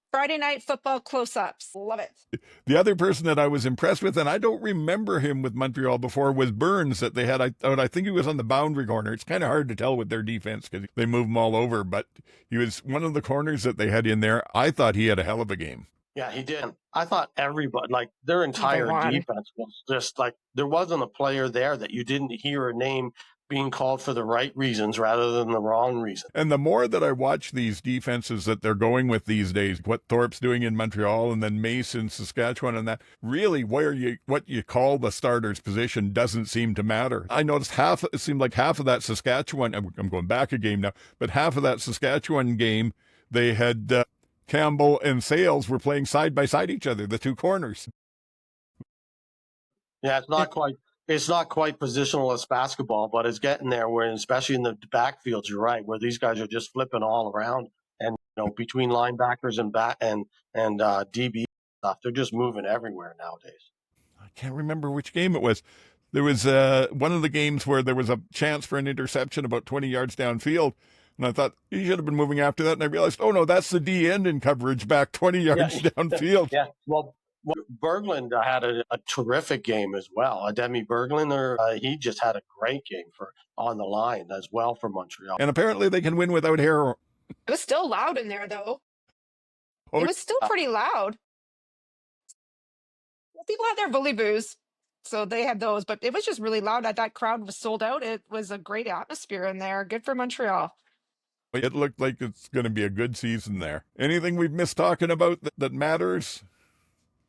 Friday night football close-ups. Love it. The other person that I was impressed with, and I don't remember him with Montreal before, was Burns that they had. I think he was on the boundary corner. It's kind of hard to tell with their defense because they move him all over, but he was one of the corners that they had in there. I thought he had a hell of a game. Yeah, he did. I thought everybody, like their entire defense was just like, there wasn't a player there that you didn't hear a name being called for the right reasons rather than the wrong reason. And the more that I watch these defenses that they're going with these days, what Thorpe's doing in Montreal and then Mace in Saskatchewan and that, really what you call the starter's position doesn't seem to matter. I noticed it seemed like half of that Saskatchewan, I'm going back a game now, but half of that Saskatchewan game, they had... Campbell and Sales were playing side by side each other, the two corners. Yeah, it's not quite positional as basketball, but it's getting there. Where especially in the backfields, you're right, where these guys are just flipping all around, and between linebackers and DB stuff, they're just moving everywhere nowadays. I can't remember which game it was. There was one of the games where there was a chance for an interception about 20 yards downfield. And I thought, he should have been moving after that. And I realized, oh, no, that's the D end in coverage back 20 yards downfield. Yeah, well Berglund had a terrific game as well. Demi Berglund, he just had a great game on the line as well for Montreal. And apparently they can win without hair. It was still loud in there, though. It was still pretty loud. People had their bully boos, so they had those. But it was just really loud. That crowd was sold out. It was a great atmosphere in there. Good for Montreal. It looked like it's going to be a good season there. Anything we've missed talking about that matters?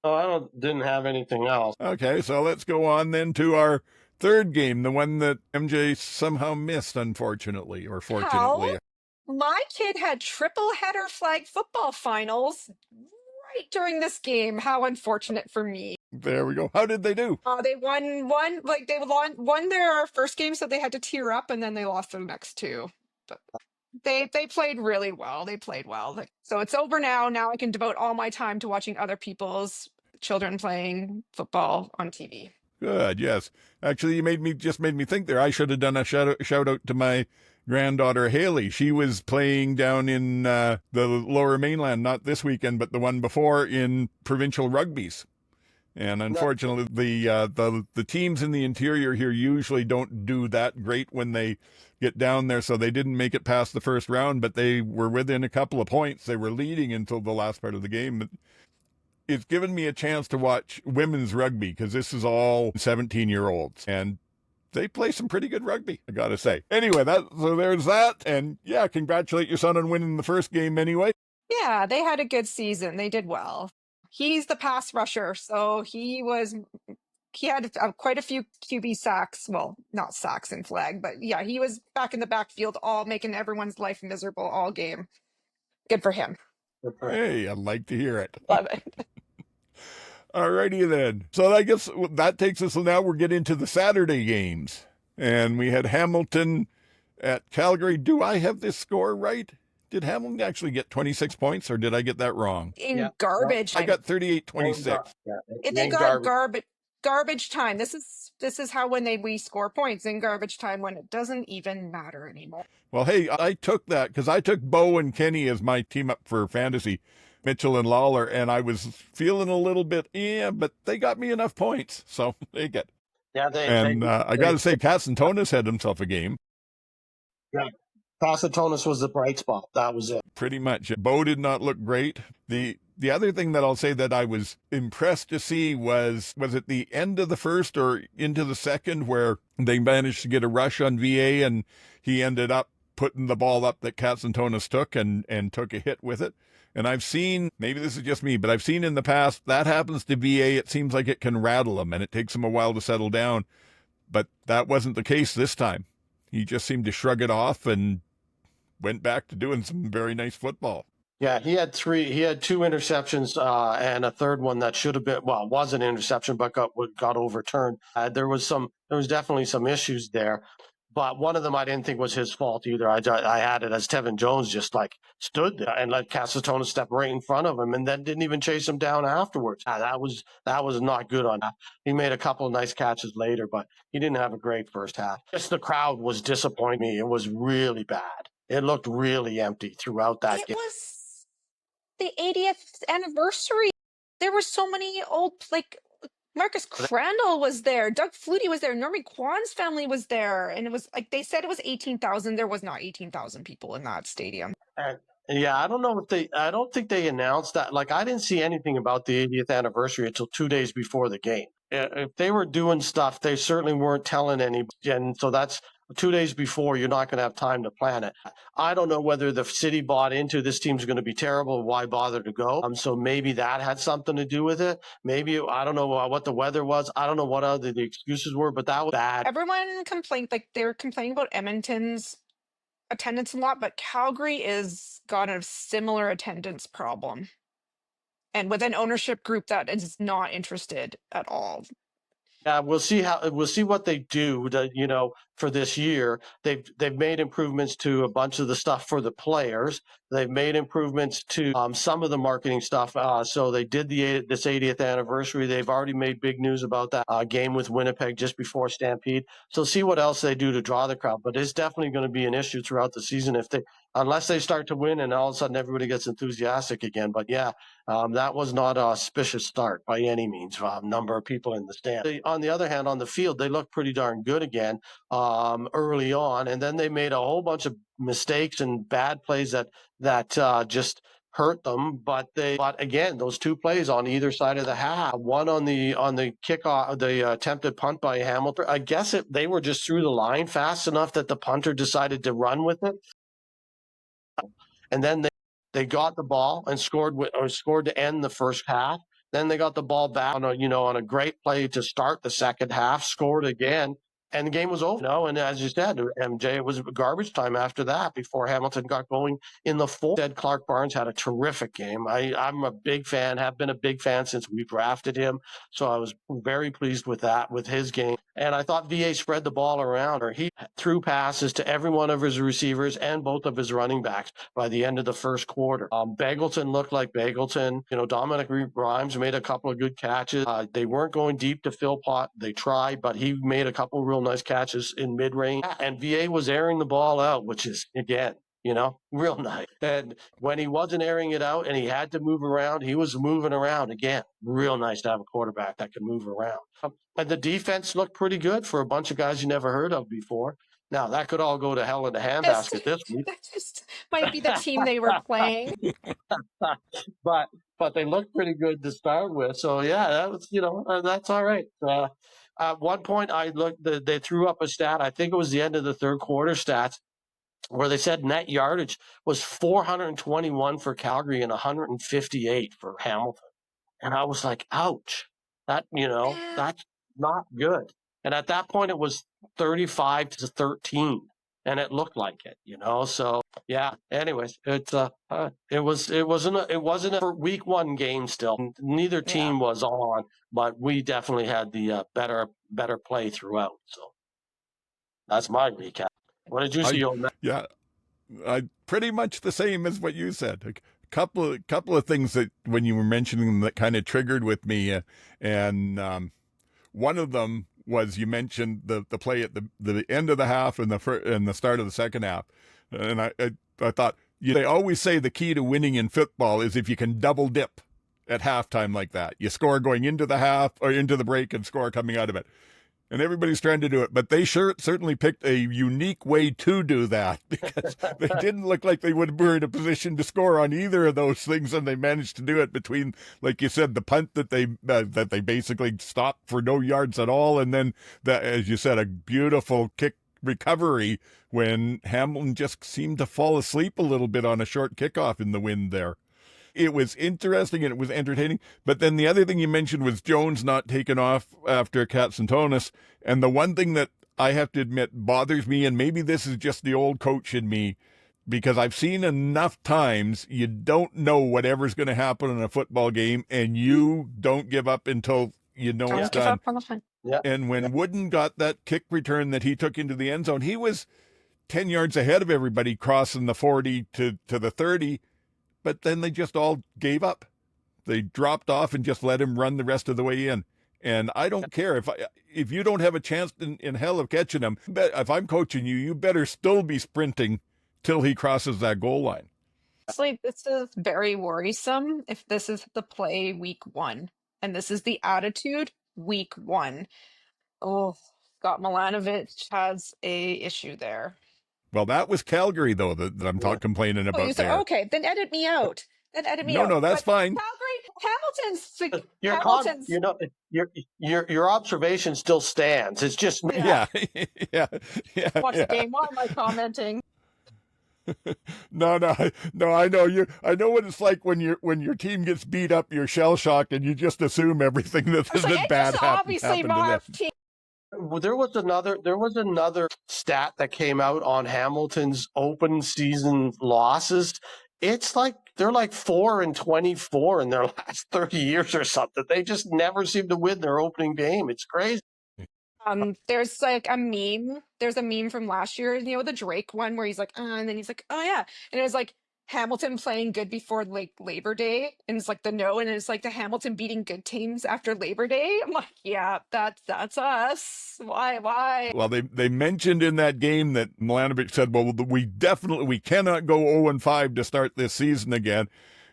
Oh, I didn't have anything else. Okay, so let's go on then to our third game, the one that MJ somehow missed, unfortunately, or fortunately. How? My kid had triple header flag football finals right during this game. How unfortunate for me. There we go. How did they do? They won their first game, so they had to tear up, and then they lost their next two. But they played really well. They played well. So it's over now. Now I can devote all my time to watching other people's children playing football on TV. Good, yes. Actually, you made me think there. I should have done a shout out to my granddaughter Haley. She was playing down in the Lower Mainland, not this weekend, but the one before, in provincial rugbies. And unfortunately, the teams in the interior here usually don't do that great when they get down there. So they didn't make it past the first round, but they were within a couple of points. They were leading until the last part of the game. It's given me a chance to watch women's rugby because this is all 17-year-olds. And they play some pretty good rugby, I gotta say. Anyway, so there's that. And yeah, congratulate your son on winning the first game anyway. Yeah, they had a good season. They did well. He's the pass rusher, so he had quite a few QB sacks. Well, not sacks in flag, but yeah, he was back in the backfield, all making everyone's life miserable all game. Good for him. Hey, I'd like to hear it. Love it. Alrighty then. So I guess that takes us, now we're getting into the Saturday games. And we had Hamilton at Calgary. Do I have this score right? Did Hamilton actually get 26 points, or did I get that wrong? In garbage I time. got 38-26. They got garbage time. This is how we score points in garbage time when it doesn't even matter anymore. Well, hey, I took that because I took Bo and Kenny as my team up for fantasy, Mitchell and Lawler, and I was feeling a little bit, but they got me enough points, so they get. Yeah, I got to say, Cassantonis had himself a game. Yeah. Cassantonis was the bright spot. That was it. Pretty much. Bo did not look great. The other thing that I'll say that I was impressed to see was at the end of the first or into the second where they managed to get a rush on VA and he ended up putting the ball up that Cassantonis took and took a hit with it. And I've seen, maybe this is just me, but I've seen in the past that happens to VA. It seems like it can rattle him and it takes him a while to settle down. But that wasn't the case this time. He just seemed to shrug it off and went back to doing some very nice football. Yeah, he had two interceptions and a third one that should have been, was an interception, but got overturned. There was definitely some issues there, but one of them I didn't think was his fault either. I had it as Tevin Jones just like stood there and let Cassantonis step right in front of him and then didn't even chase him down afterwards. That was not good on that. He made a couple of nice catches later, but he didn't have a great first half. Just the crowd was disappointing me. It was really bad. It looked really empty throughout that game. It was the 80th anniversary. There were so many old, Marcus Crandall was there. Doug Flutie was there. Normie Kwan's family was there. And it was they said it was 18,000. There was not 18,000 people in that stadium. Yeah, I don't think they announced that. I didn't see anything about the 80th anniversary until 2 days before the game. If they were doing stuff, they certainly weren't telling anybody. And so that's 2 days before, you're not going to have time to plan it. I don't know whether the city bought into this team's going to be terrible. Why bother to go? So maybe that had something to do with it. Maybe, I don't know what the weather was. I don't know what other the excuses were, but that was bad. Everyone complained, they were complaining about Edmonton's attendance a lot, but Calgary is got a similar attendance problem. And with an ownership group that is not interested at all. We'll see what they do for this year. They've made improvements to a bunch of the stuff for the players. They've made improvements to some of the marketing stuff. So they did this 80th anniversary. They've already made big news about that game with Winnipeg just before Stampede. So see what else they do to draw the crowd. But it's definitely going to be an issue throughout the season unless they start to win and all of a sudden everybody gets enthusiastic again. But yeah, that was not a auspicious start by any means. Number of people in the stand. On the other hand, on the field, they looked pretty darn good again early on, and then they made a whole bunch of mistakes and bad plays that just hurt them. But again, those two plays on either side of the half, one on the kickoff, the attempted punt by Hamilton. I guess they were just through the line fast enough that the punter decided to run with it, and then they got the ball and scored to end the first half. Then they got the ball back on a great play to start the second half, scored again, and the game was over. And as you said, MJ, it was garbage time after that before Hamilton got going in the fourth. Clark Barnes had a terrific game. I'm a big fan, have been a big fan since we drafted him. So I was very pleased with that, with his game. And I thought VA spread the ball around, or he threw passes to every one of his receivers and both of his running backs by the end of the first quarter. Bagleton looked like Bagleton. Dominic Rhymes made a couple of good catches. They weren't going deep to Philpott. They tried, but he made a couple of real nice catches in mid-range. And VA was airing the ball out, which is, again, real nice. And when he wasn't airing it out and he had to move around, he was moving around again. Real nice to have a quarterback that can move around. And the defense looked pretty good for a bunch of guys you never heard of before. Now, that could all go to hell in a handbasket this week. That just might be the team they were playing. but they looked pretty good to start with. So, yeah, that was, that's all right. At one point, they threw up a stat. I think it was the end of the third quarter stats, where they said net yardage was 421 for Calgary and 158 for Hamilton. And I was like, ouch, that's not good. And at that point, it was 35-13, and it looked like it, So yeah. Anyways, it wasn't a week one game. Still, neither team was on, but we definitely had the better play throughout. So that's my recap. What did you see, old man? Yeah, pretty much the same as what you said. A couple of things that when you were mentioning them that kind of triggered with me, and one of them was you mentioned the play at the end of the half and the start of the second half, and I thought they always say the key to winning in football is if you can double dip at halftime like that. You score going into the half or into the break and score coming out of it. And everybody's trying to do it, but they certainly picked a unique way to do that, because they didn't look like they would be in a position to score on either of those things, and they managed to do it between, like you said, the punt that they basically stopped for no yards at all, and then as you said, a beautiful kick recovery when Hamilton just seemed to fall asleep a little bit on a short kickoff in the wind there. It was interesting and it was entertaining. But then the other thing you mentioned was Jones not taken off after Katsantonis. And the one thing that I have to admit bothers me, and maybe this is just the old coach in me, because I've seen enough times you don't know whatever's going to happen in a football game, and you don't give up until you know it's done. Yeah. And when Wooden got that kick return that he took into the end zone, he was 10 yards ahead of everybody crossing the 40 to the 30. But then they just all gave up. They dropped off and just let him run the rest of the way in. And I don't care if you don't have a chance in hell of catching him. If I'm coaching you, you better still be sprinting till he crosses that goal line. Honestly, this is very worrisome if this is the play week one, and this is the attitude week one. Oh, Scott Milanovic has a issue there. Well, that was Calgary, though, that I'm complaining about there. Okay, then edit me out. No, that's fine. Calgary, your observation still stands. It's just yeah. Watch the game. Why am I commenting? No, I know you. I know what it's like when your team gets beat up. You're shell shocked, and you just assume everything that bad happened. Obviously, my team. There was another stat that came out on Hamilton's open season losses. It's like they're like 4-24 in their last 30 years or something. They just never seem to win their opening game. It's crazy. There's like a meme. There's a meme from last year, the Drake one where he's like, and then he's like, oh yeah, and it was like Hamilton playing good before like Labor Day, and it's like and it's like the Hamilton beating good teams after Labor Day. I'm like, yeah, that's us. Why? Well, they mentioned in that game that Milanovic said, well, we cannot go 0-5 to start this season again,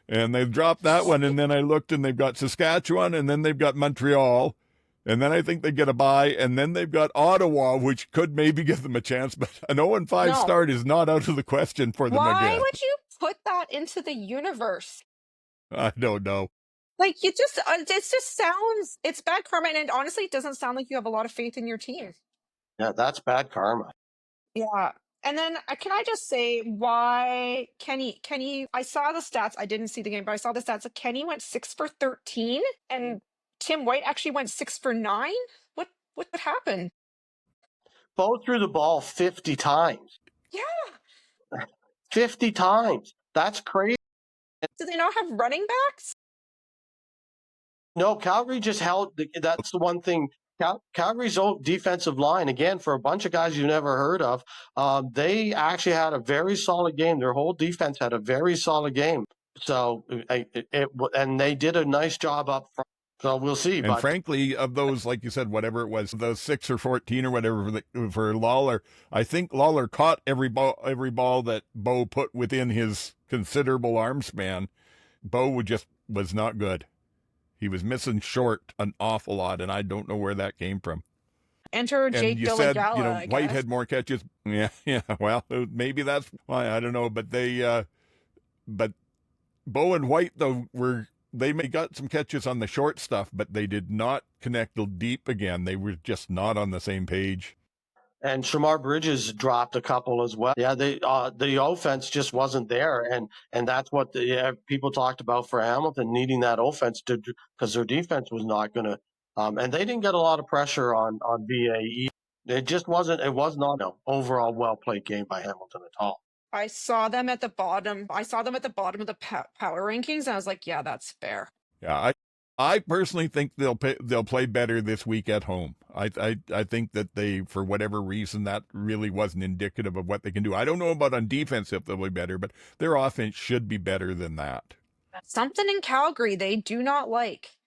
and they've dropped that one. And then I looked, and they've got Saskatchewan, and then they've got Montreal. And then I think they get a bye, and then they've got Ottawa, which could maybe give them a chance. But an 0-5 start is not out of the question for them again. Why would you put that into the universe? I don't know. Like, it just sounds, it's bad karma, and honestly, it doesn't sound like you have a lot of faith in your team. Yeah, that's bad karma. Yeah. And then can I just say why Kenny, I saw the stats. I didn't see the game, but I saw the stats. Kenny went 6 for 13, and Tim White actually went 6 for 9. What happened? Both threw the ball 50 times. Yeah. 50 times. That's crazy. Do they not have running backs? No, Calgary just held. That's the one thing. Calgary's old defensive line, again, for a bunch of guys you've never heard of, they actually had a very solid game. Their whole defense had a very solid game. So, and they did a nice job up front. So we'll see. And frankly, of those, like you said, whatever it was, those 6 or 14 or whatever for Lawler, I think Lawler caught every ball that Bo put within his considerable arm span. Bo was not good. He was missing short an awful lot, and I don't know where that came from. Enter Jake And you said, Delagala, White had more catches. Yeah. Well, maybe that's why. I don't know. But but Bo and White, though, they got some catches on the short stuff, but they did not connect deep again. They were just not on the same page. And Shamar Bridges dropped a couple as well. Yeah, the offense just wasn't there, and that's what people talked about for Hamilton, needing that offense because their defense was not going to. And they didn't get a lot of pressure on VAE. It just wasn't. It was not an overall well played game by Hamilton at all. I saw them at the bottom. I saw them at the bottom of the power rankings, and I was like, yeah, that's fair. Yeah, I personally think they'll play better this week at home. I think that they, for whatever reason, that really wasn't indicative of what they can do. I don't know about on defense if they'll be better, but their offense should be better than that. Something in Calgary they do not like.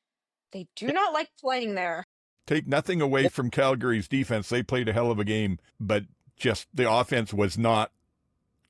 They do not like playing there. Take nothing away from Calgary's defense. They played a hell of a game, but just the offense was not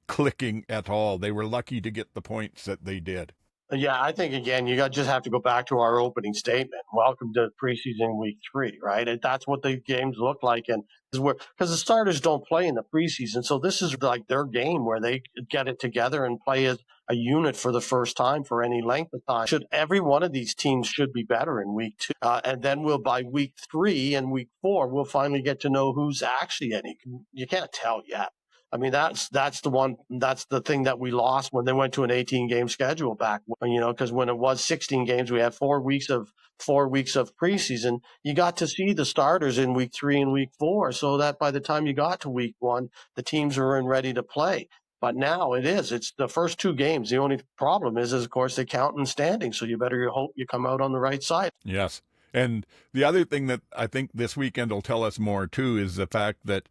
clicking at all. They were lucky to get the points that they did. Yeah, I think, again, you just have to go back to our opening statement. Welcome to preseason week 3, right? That's what the games look like. And because the starters don't play in the preseason. So this is like their game where they get it together and play as a unit for the first time for any length of time. Every one of these teams should be better in week 2. And then by week 3 and week 4, we'll finally get to know who's actually any. You can't tell yet. I mean, that's the thing that we lost when they went to an 18-game schedule back, because when it was 16 games, we had 4 weeks of preseason. You got to see the starters in week 3 and week 4, so that by the time you got to week 1, the teams were ready to play. But now it's the first 2 games. The only problem is of course, they count in standing. So you better hope you come out on the right side. Yes. And the other thing that I think this weekend will tell us more too is the fact that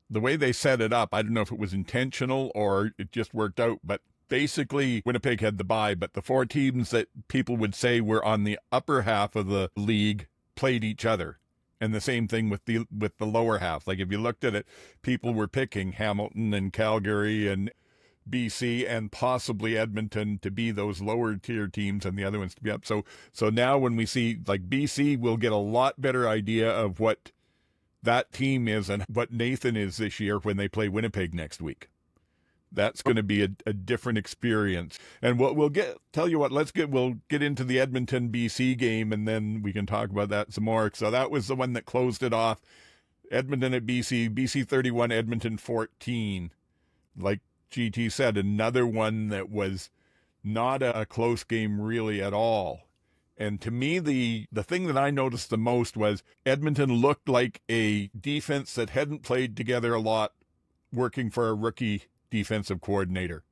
the way they set it up, I don't know if it was intentional or it just worked out, but basically Winnipeg had the bye, but the 4 teams that people would say were on the upper half of the league played each other. And the same thing with the lower half. Like if you looked at it, people were picking Hamilton and Calgary and BC and possibly Edmonton to be those lower tier teams and the other ones to be up. So now when we see like BC, we'll get a lot better idea of what that team is and what Nathan is this year when they play Winnipeg next week. That's going to be a different experience. And we'll get into the Edmonton BC game and then we can talk about that some more. So that was the one that closed it off. Edmonton at BC 31, Edmonton 14. Like GT said, another one that was not a close game really at all. And to me, the thing that I noticed the most was Edmonton looked like a defense that hadn't played together a lot, working for a rookie defensive coordinator.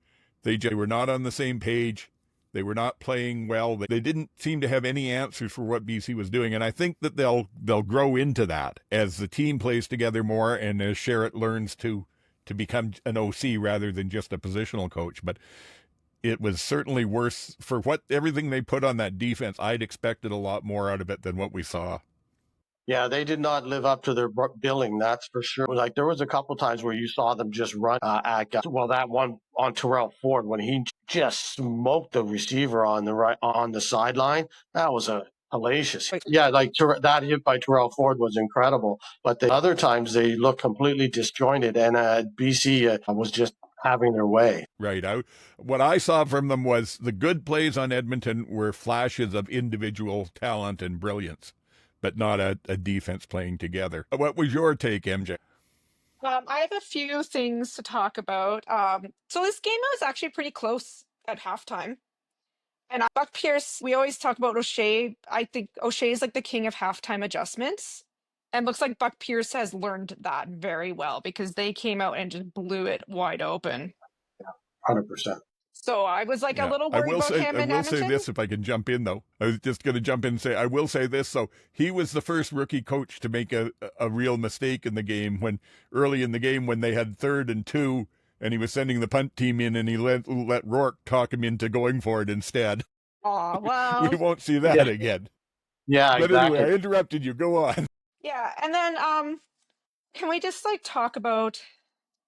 They were not on the same page. They were not playing well. They didn't seem to have any answers for what BC was doing. And I think that they'll grow into that as the team plays together more and as Sherritt learns to become an OC rather than just a positional coach. But it was certainly worse for everything they put on that defense. I'd expected a lot more out of it than what we saw. Yeah, they did not live up to their billing, that's for sure. Like there was a couple times where you saw them just run at guys. Well, that one on Terrell Ford when he just smoked the receiver on the sideline, that was hellacious. Yeah, like that hit by Terrell Ford was incredible. But the other times they look completely disjointed, and BC was just having their way. Right. What I saw from them was the good plays on Edmonton were flashes of individual talent and brilliance, but not a defense playing together. What was your take, MJ? I have a few things to talk about. So this game was actually pretty close at halftime. And Buck Pierce, we always talk about O'Shea. I think O'Shea is like the king of halftime adjustments. And looks like Buck Pierce has learned that very well because they came out and just blew it wide open. 100%. So I was like a little worried about him in Edmonton. I will say this if I can jump in, though. I was just going to jump in and say, I will say this. So he was the first rookie coach to make a real mistake in the game early in the game when they had 3rd and 2 and he was sending the punt team in and he let Rourke talk him into going for it instead. Oh, wow. We won't see that again. Yeah, But anyway, exactly. I interrupted you. Go on. Yeah, and then can we just like talk about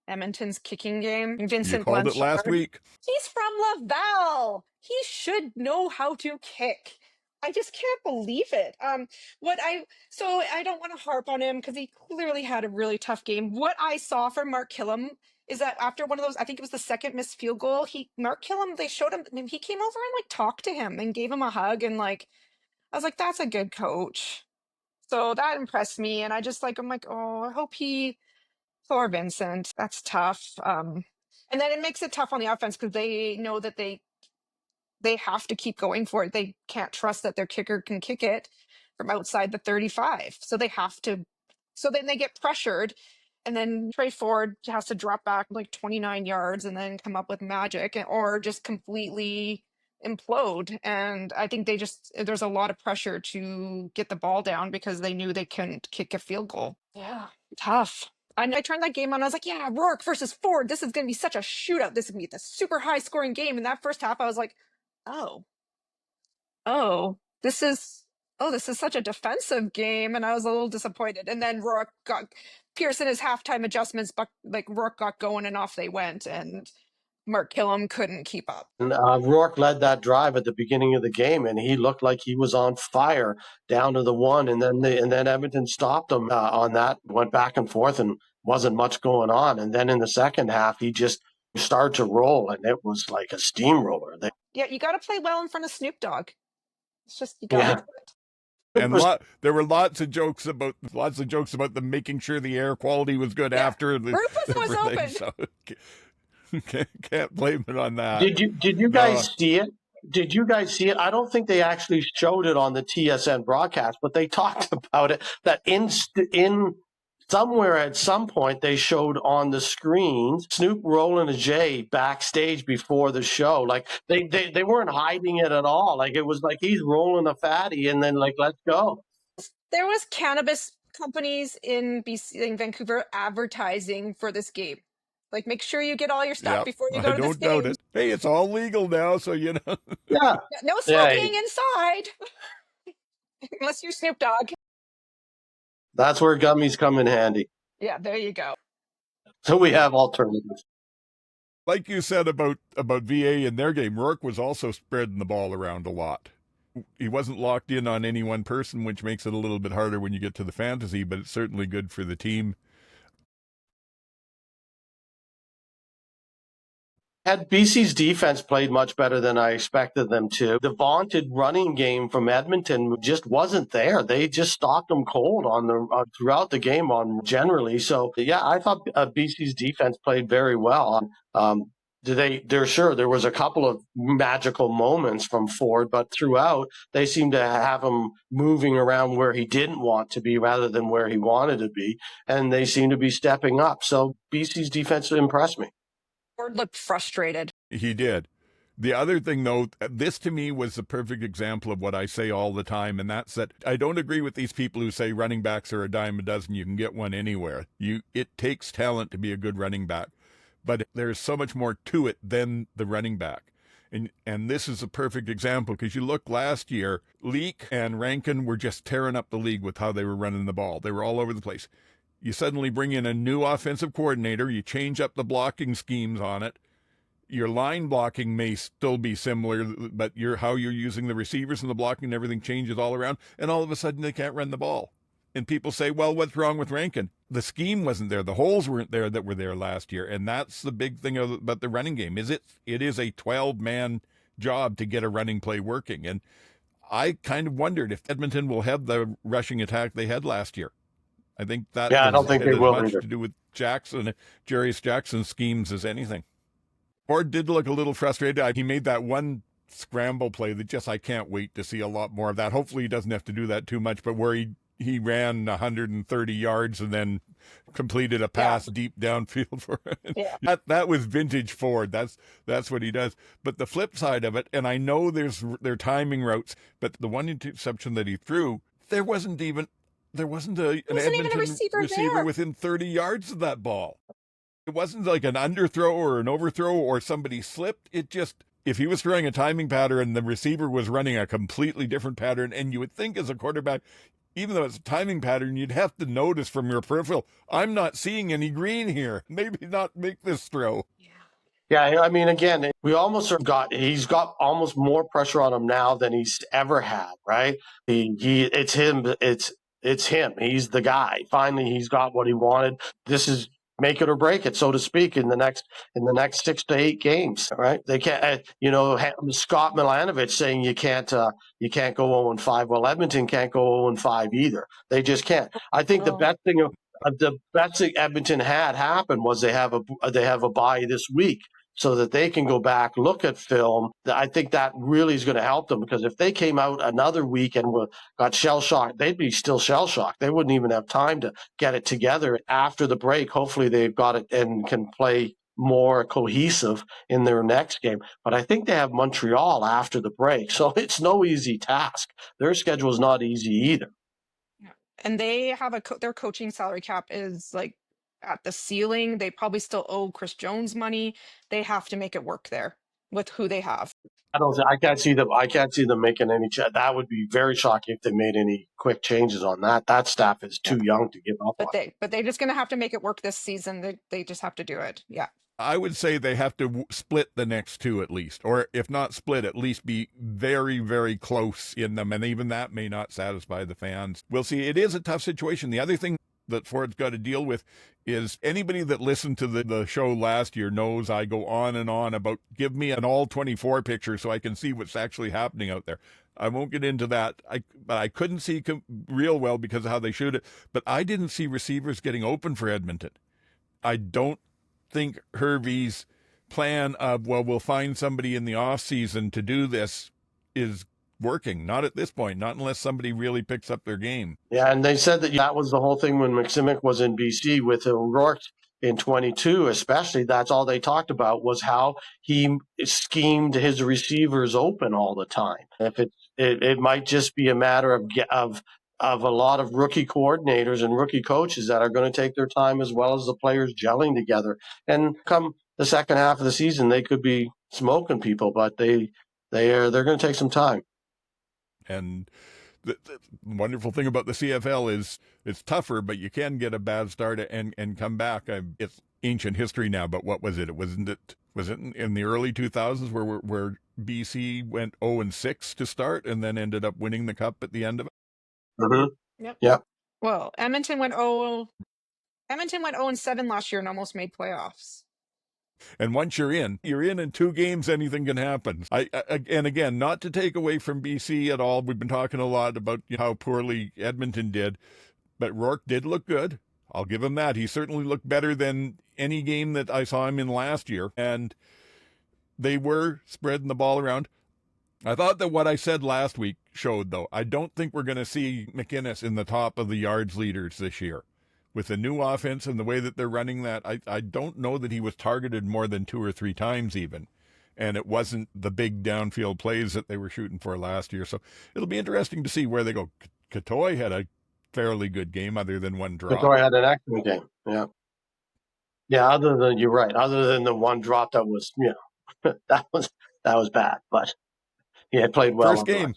Edmonton's kicking game? You Vincent called it last Blanchard. week. He's from Laval. He should know how to kick. I just can't believe it. So I don't want to harp on him because he clearly had a really tough game. What I saw from Mark Killam is that after one of those, I think it was the second missed field goal, Mark Killam, they showed him, he came over and like talked to him and gave him a hug, and like I was like, that's a good coach. So that impressed me, and I'm like, oh, I hope he poor Vincent. That's tough. And then it makes it tough on the offense because they know that they have to keep going for it. They can't trust that their kicker can kick it from outside the 35. So they have to. So then they get pressured, and then Trey Ford has to drop back like 29 yards and then come up with magic, or just completely implode. And I think there's a lot of pressure to get the ball down because they knew they couldn't kick a field goal. Yeah, tough. And I turned that game on. I was like, yeah, Rourke versus Ford. This is going to be such a shootout. This is going to be the super high scoring game. In that first half, I was like, oh, oh, this is such a defensive game. And I was a little disappointed. And then Rourke got Pearson his halftime adjustments, but like Rourke got going and off they went. And Mark Killam couldn't keep up. And Rourke led that drive at the beginning of the game, and he looked like he was on fire down to the one. And then Edmonton stopped him on that, went back and forth, and wasn't much going on. And then in the second half, he just started to roll, and it was like a steamroller. Yeah, you got to play well in front of Snoop Dogg. It's just you got to do it. And there were lots of jokes about them making sure the air quality was good after the Rufus was open. So can't blame it on that. Did you guys see it? Did you guys see it? I don't think they actually showed it on the TSN broadcast, but they talked about it. That in somewhere at some point they showed on the screen Snoop rolling a J backstage before the show. Like they weren't hiding it at all. Like it was like he's rolling a fatty and then like let's go. There was cannabis companies in Vancouver advertising for this game. Like, make sure you get all your stuff before you go to this game. I don't doubt it. Hey, it's all legal now, so you know. Yeah. No smoking inside. Unless you're Snoop Dogg. That's where gummies come in handy. Yeah, there you go. So we have alternatives. Like you said about VA in their game, Rourke was also spreading the ball around a lot. He wasn't locked in on any one person, which makes it a little bit harder when you get to the fantasy, but it's certainly good for the team. Had BC's defense played much better than I expected them to. The vaunted running game from Edmonton just wasn't there. They just stopped them cold on the throughout the game on generally. So yeah, I thought BC's defense played very well. There was a couple of magical moments from Ford, but throughout they seemed to have him moving around where he didn't want to be rather than where he wanted to be, and they seem to be stepping up. So BC's defense impressed me. Ford looked frustrated. He did. The other thing, though, this to me was the perfect example of what I say all the time, and that's that I don't agree with these people who say running backs are a dime a dozen. You can get one anywhere. It takes talent to be a good running back, but there's so much more to it than the running back. And this is a perfect example because you look last year, Leak and Rankin were just tearing up the league with how they were running the ball. They were all over the place. You suddenly bring in a new offensive coordinator. You change up the blocking schemes on it. Your line blocking may still be similar, but how you're using the receivers and the blocking and everything changes all around. And all of a sudden, they can't run the ball. And people say, well, what's wrong with Rankin? The scheme wasn't there. The holes weren't there that were there last year. And that's the big thing about the running game. It is a 12-man job to get a running play working. And I kind of wondered if Edmonton will have the rushing attack they had last year. I think that I don't think they will as much either. to do with Jarius Jackson's schemes as anything. Ford did look a little frustrated. He made that one scramble play that I can't wait to see a lot more of that. Hopefully he doesn't have to do that too much, but where he ran 130 yards and then completed a pass deep downfield for it. Yeah. That was vintage Ford. That's what he does. But the flip side of it, and I know their timing routes, but the one interception that he threw, there wasn't an Edmonton receiver within 30 yards of that ball. It wasn't like an underthrow or an overthrow or somebody slipped. It just if he was throwing a timing pattern and the receiver was running a completely different pattern, and you would think as a quarterback, even though it's a timing pattern, you'd have to notice from your peripheral, I'm not seeing any green here. Maybe not make this throw. Yeah, I mean, again, he's got almost more pressure on him now than he's ever had, right? It's him. He's the guy. Finally, he's got what he wanted. This is make it or break it, so to speak, in the next 6 to 8 games, right? They can't, Scott Milanovich saying you can't go 0-5. Well, Edmonton can't go 0-5 either. They just can't. I think the best thing Edmonton had happen was they have a bye this week, so that they can go back, look at film. I think that really is going to help them, because if they came out another week and got shell-shocked, they'd be still shell-shocked. They wouldn't even have time to get it together after the break. Hopefully they've got it and can play more cohesive in their next game. But I think they have Montreal after the break, so it's no easy task. Their schedule is not easy either. And they have their coaching salary cap is like at the ceiling. They probably still owe Chris Jones money. They have to make it work there with who they have. I can't see them making any. That would be very shocking if they made any quick changes on that. That staff is too young to give up on. But they're just going to have to make it work this season. They just have to do it. Yeah. I would say they have to split the next two at least, or if not split, at least be very, very close in them. And even that may not satisfy the fans. We'll see. It is a tough situation. The other thing that Ford's got to deal with is anybody that listened to the show last year knows I go on and on about give me an all 24 picture so I can see what's actually happening out there. I won't get into that. But I couldn't see real well because of how they shoot it. But I didn't see receivers getting open for Edmonton. I don't think Hervey's plan of, well, we'll find somebody in the off season to do this is working. Not at this point, not unless somebody really picks up their game. Yeah, and they said that was the whole thing when McSimic was in BC with O'Rourke in 22, especially. That's all they talked about was how he schemed his receivers open all the time. If it might just be a matter of a lot of rookie coordinators and rookie coaches that are going to take their time, as well as the players gelling together. And come the second half of the season, they could be smoking people, but they're going to take some time. And the wonderful thing about the CFL is it's tougher, but you can get a bad start and come back. It's ancient history now, but what was it? Was it in the early 2000s where BC went 0-6 to start and then ended up winning the cup at the end of it? Mm-hmm. Yep. Yep. Well, Edmonton went 0-7 last year and almost made playoffs. And once you're in 2 games, anything can happen. And again, not to take away from BC at all. We've been talking a lot about how poorly Edmonton did, but Rourke did look good. I'll give him that. He certainly looked better than any game that I saw him in last year. And they were spreading the ball around. I thought that what I said last week showed, though. I don't think we're going to see McInnes in the top of the yards leaders this year. With the new offense and the way that they're running that, I don't know that he was targeted more than 2 or 3 times even. And it wasn't the big downfield plays that they were shooting for last year. So it'll be interesting to see where they go. Katoy had a fairly good game other than one drop. Katoy had an excellent game, yeah. Yeah, you're right. Other than the one drop that was, that was bad. But he had played well. First game.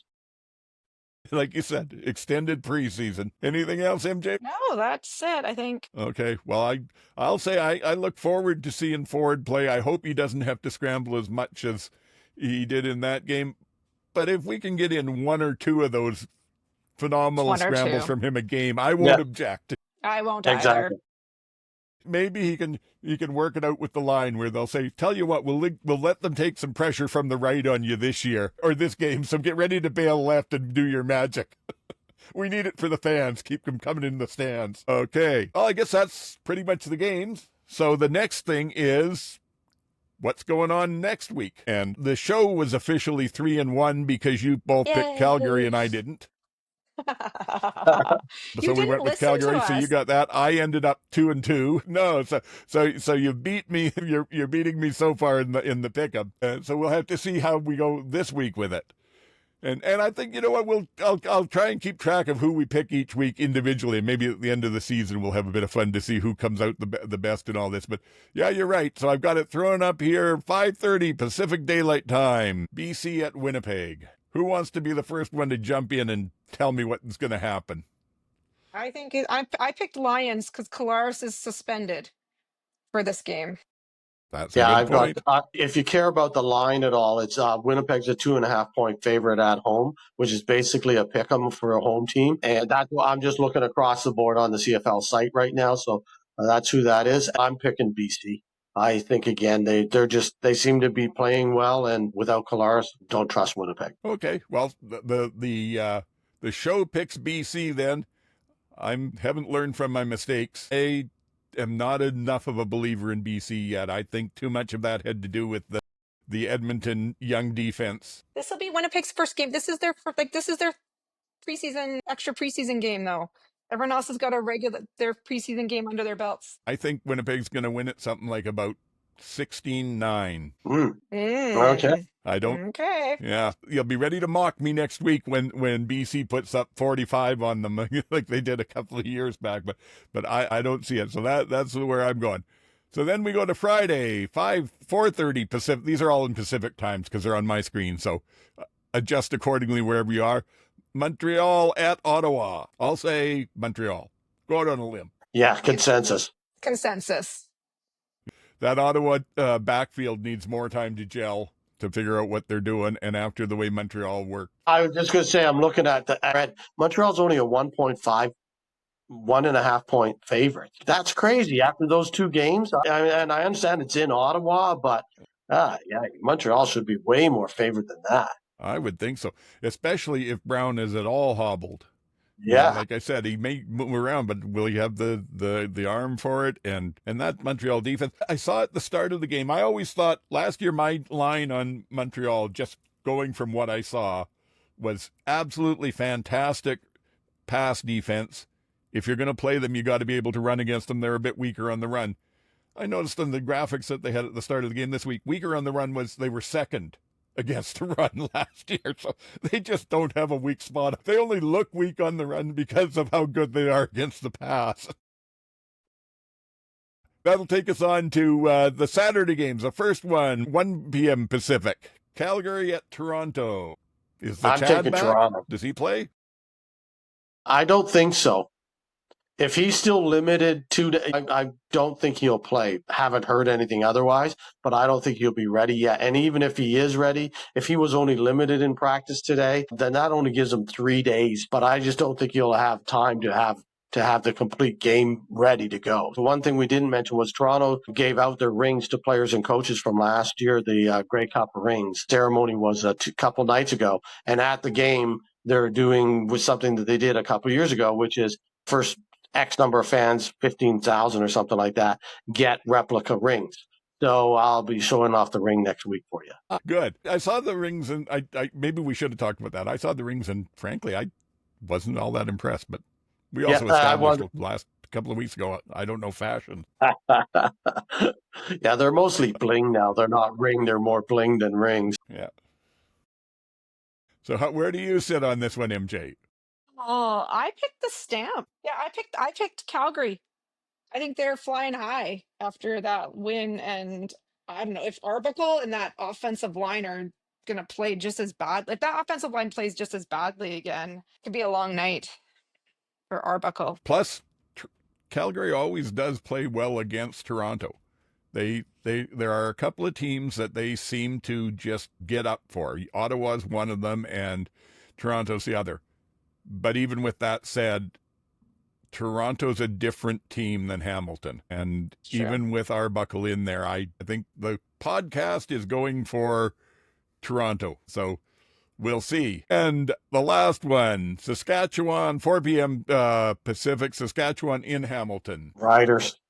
Like you said, extended preseason. Anything else, MJ? No, that's it, I think. Okay. Well, I'll say I look forward to seeing Ford play. I hope he doesn't have to scramble as much as he did in that game. But if we can get in 1 or 2 of those phenomenal scrambles from him a game, I won't object. I won't either. Maybe he can work it out with the line where they'll say, tell you what, we'll let them take some pressure from the right on you this year or this game. So get ready to bail left and do your magic. We need it for the fans. Keep them coming in the stands. Okay. Well, I guess that's pretty much the games. So the next thing is what's going on next week. And the show was officially 3-1 because you both picked Calgary and I didn't. So we went with Calgary, so you got that. I ended up 2-2. No, so you beat me. You're beating me so far in the pickup. So we'll have to see how we go this week with it. And I think, you know what, I'll try and keep track of who we pick each week individually. And maybe at the end of the season, we'll have a bit of fun to see who comes out the best in all this. But yeah, you're right. So I've got it thrown up here, 5:30 Pacific Daylight Time, BC at Winnipeg. Who wants to be the first one to jump in and tell me what's going to happen? I picked Lions because Kolaris is suspended for this game. That's a good point. If you care about the line at all, it's Winnipeg's a 2.5-point favorite at home, which is basically a pick 'em for a home team. And that's what I'm just looking across the board on the CFL site right now. So that's who that is. I'm picking BC. I think again they seem to be playing well, and without Kolaris, don't trust Winnipeg. Okay, well the show picks BC then. I haven't learned from my mistakes. I am not enough of a believer in BC yet. I think too much of that had to do with the Edmonton young defense. This will be Winnipeg's first game. This is their extra preseason game though. Everyone else has got their preseason game under their belts. I think Winnipeg's going to win it something like about 16-9. Okay. I don't. Okay. Yeah, you'll be ready to mock me next week when BC puts up 45 on them like they did a couple of years back. But I don't see it. So that's where I'm going. So then we go to Friday, 4:30 Pacific. These are all in Pacific times because they're on my screen. So adjust accordingly wherever you are. Montreal at Ottawa. I'll say Montreal. Go out on a limb. Yeah, consensus. That Ottawa backfield needs more time to gel to figure out what they're doing, and after the way Montreal worked. I was just going to say, I'm looking at Montreal's only a 1.5 point favorite. That's crazy after those two games. And I understand it's in Ottawa, but Montreal should be way more favored than that. I would think so, especially if Brown is at all hobbled. Yeah. Like I said, he may move around, but will he have the arm for it? And that Montreal defense, I saw at the start of the game. I always thought last year my line on Montreal, just going from what I saw, was absolutely fantastic pass defense. If you're going to play them, you got to be able to run against them. They're a bit weaker on the run. I noticed in the graphics that they had at the start of the game this week, weaker on the run was they were second against the run last year. So they just don't have a weak spot. They only look weak on the run because of how good they are against the pass. That'll take us on to the Saturday games. The first one, 1 p.m. Pacific. Calgary at Toronto. Is the Chad back? Toronto. Does he play? I don't think so. If he's still limited I don't think he'll play. Haven't heard anything otherwise, but I don't think he'll be ready yet. And even if he is ready, if he was only limited in practice today, then that only gives him 3 days. But I just don't think he'll have time to have the complete game ready to go. The one thing we didn't mention was Toronto gave out their rings to players and coaches from last year. The Grey Cup rings ceremony was a couple nights ago. And at the game, they're doing with something that they did a couple years ago, which is first X number of fans, 15,000 or something like that, get replica rings. So I'll be showing off the ring next week for you. Good. I saw the rings, and I maybe we should have talked about that. I saw the rings, and frankly, I wasn't all that impressed. But we also established last couple of weeks ago, I don't know fashion. Yeah, they're mostly bling now. They're not ring. They're more bling than rings. Yeah. So where do you sit on this one, MJ? Oh, I picked the Stamp. Yeah, I picked Calgary. I think they're flying high after that win, and I don't know if Arbuckle and that offensive line are going to play just as bad. If that offensive line plays just as badly again, it could be a long night for Arbuckle. Plus, Calgary always does play well against Toronto. There are a couple of teams that they seem to just get up for. Ottawa's one of them, and Toronto's the other. But even with that said, Toronto's a different team than Hamilton. And even with Arbuckle in there, I think the podcast is going for Toronto. So we'll see. And the last one, Saskatchewan, 4 p.m. Pacific, Saskatchewan in Hamilton. Riders.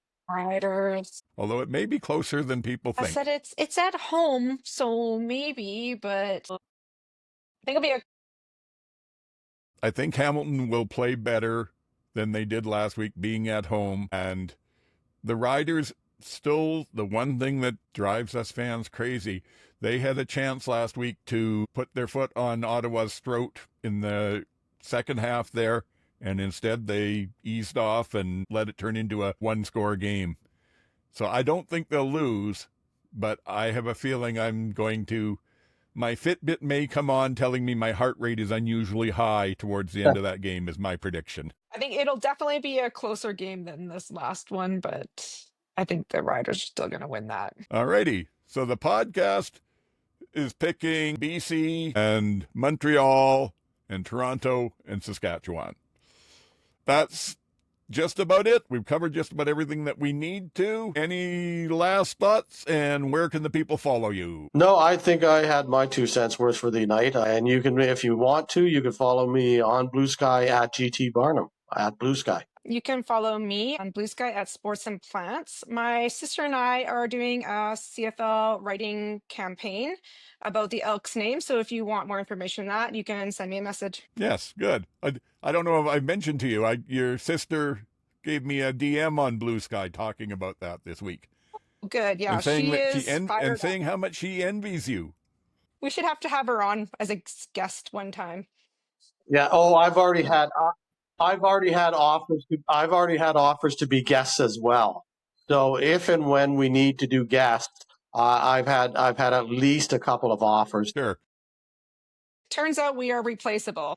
Although it may be closer than people think. I said it's at home, so maybe, but I think it'll be I think Hamilton will play better than they did last week being at home. And the Riders, still the one thing that drives us fans crazy, They had a chance last week to put their foot on Ottawa's throat in the second half there, and instead they eased off and let it turn into a one-score game. So I don't think they'll lose, but I have a feeling my Fitbit may come on telling me my heart rate is unusually high towards the end of that game is my prediction. I think it'll definitely be a closer game than this last one, but I think the Riders are still going to win that. Alrighty. So the podcast is picking BC and Montreal and Toronto and Saskatchewan. That's just about it. We've covered just about everything that we need to. Any last thoughts, and where can the people follow you? No, I think I had my 2 cents worth for the night. And you can, if you want to, you can follow me on Blue Sky at GT Barnum at Blue Sky. You can follow me on Blue Sky at Sports and Plants. My sister and I are doing a CFL writing campaign about the Elks name. So if you want more information on that, you can send me a message. Yes, good. I don't know if I mentioned to you, your sister gave me a DM on Blue Sky talking about that this week. Good, yeah. And saying, She saying how much she envies you. We should have to have her on as a guest one time. Yeah. Oh, I've already had offers to be guests as well. So if and when we need to do guests, I've had at least a couple of offers. Sure. Turns out we are replaceable.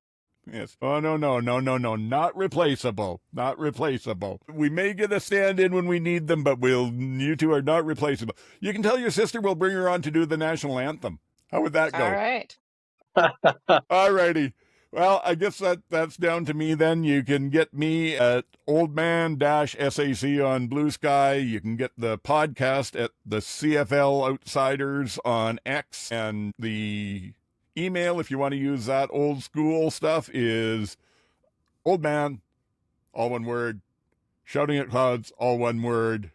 Yes. Oh, no, not replaceable. Not replaceable. We may get a stand-in when we need them, but you two are not replaceable. You can tell your sister we'll bring her on to do the national anthem. How would that go? All right. All righty. Well, I guess that's down to me then. You can get me at oldman-SAC on Blue Sky. You can get the podcast at the CFL Outsiders on X, and the email, if you want to use that old school stuff, is oldman, all one word, shouting at clouds, all one word,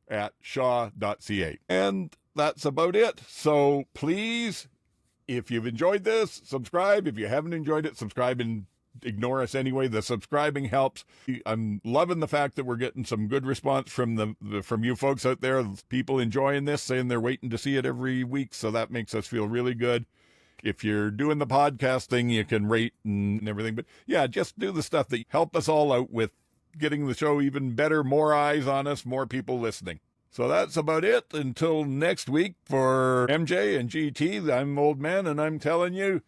at shaw.ca. And that's about it. So please, if you've enjoyed this, subscribe. If you haven't enjoyed it, subscribe and ignore us anyway. The subscribing helps. I'm loving the fact that we're getting some good response from from you folks out there. People enjoying this, saying they're waiting to see it every week. So that makes us feel really good. If you're doing the podcast thing, you can rate and everything. But yeah, just do the stuff that help us all out with getting the show even better, more eyes on us, more people listening. So that's about it. Until next week, for MJ and GT, I'm Old Man, and I'm telling you,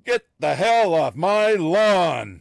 get the hell off my lawn.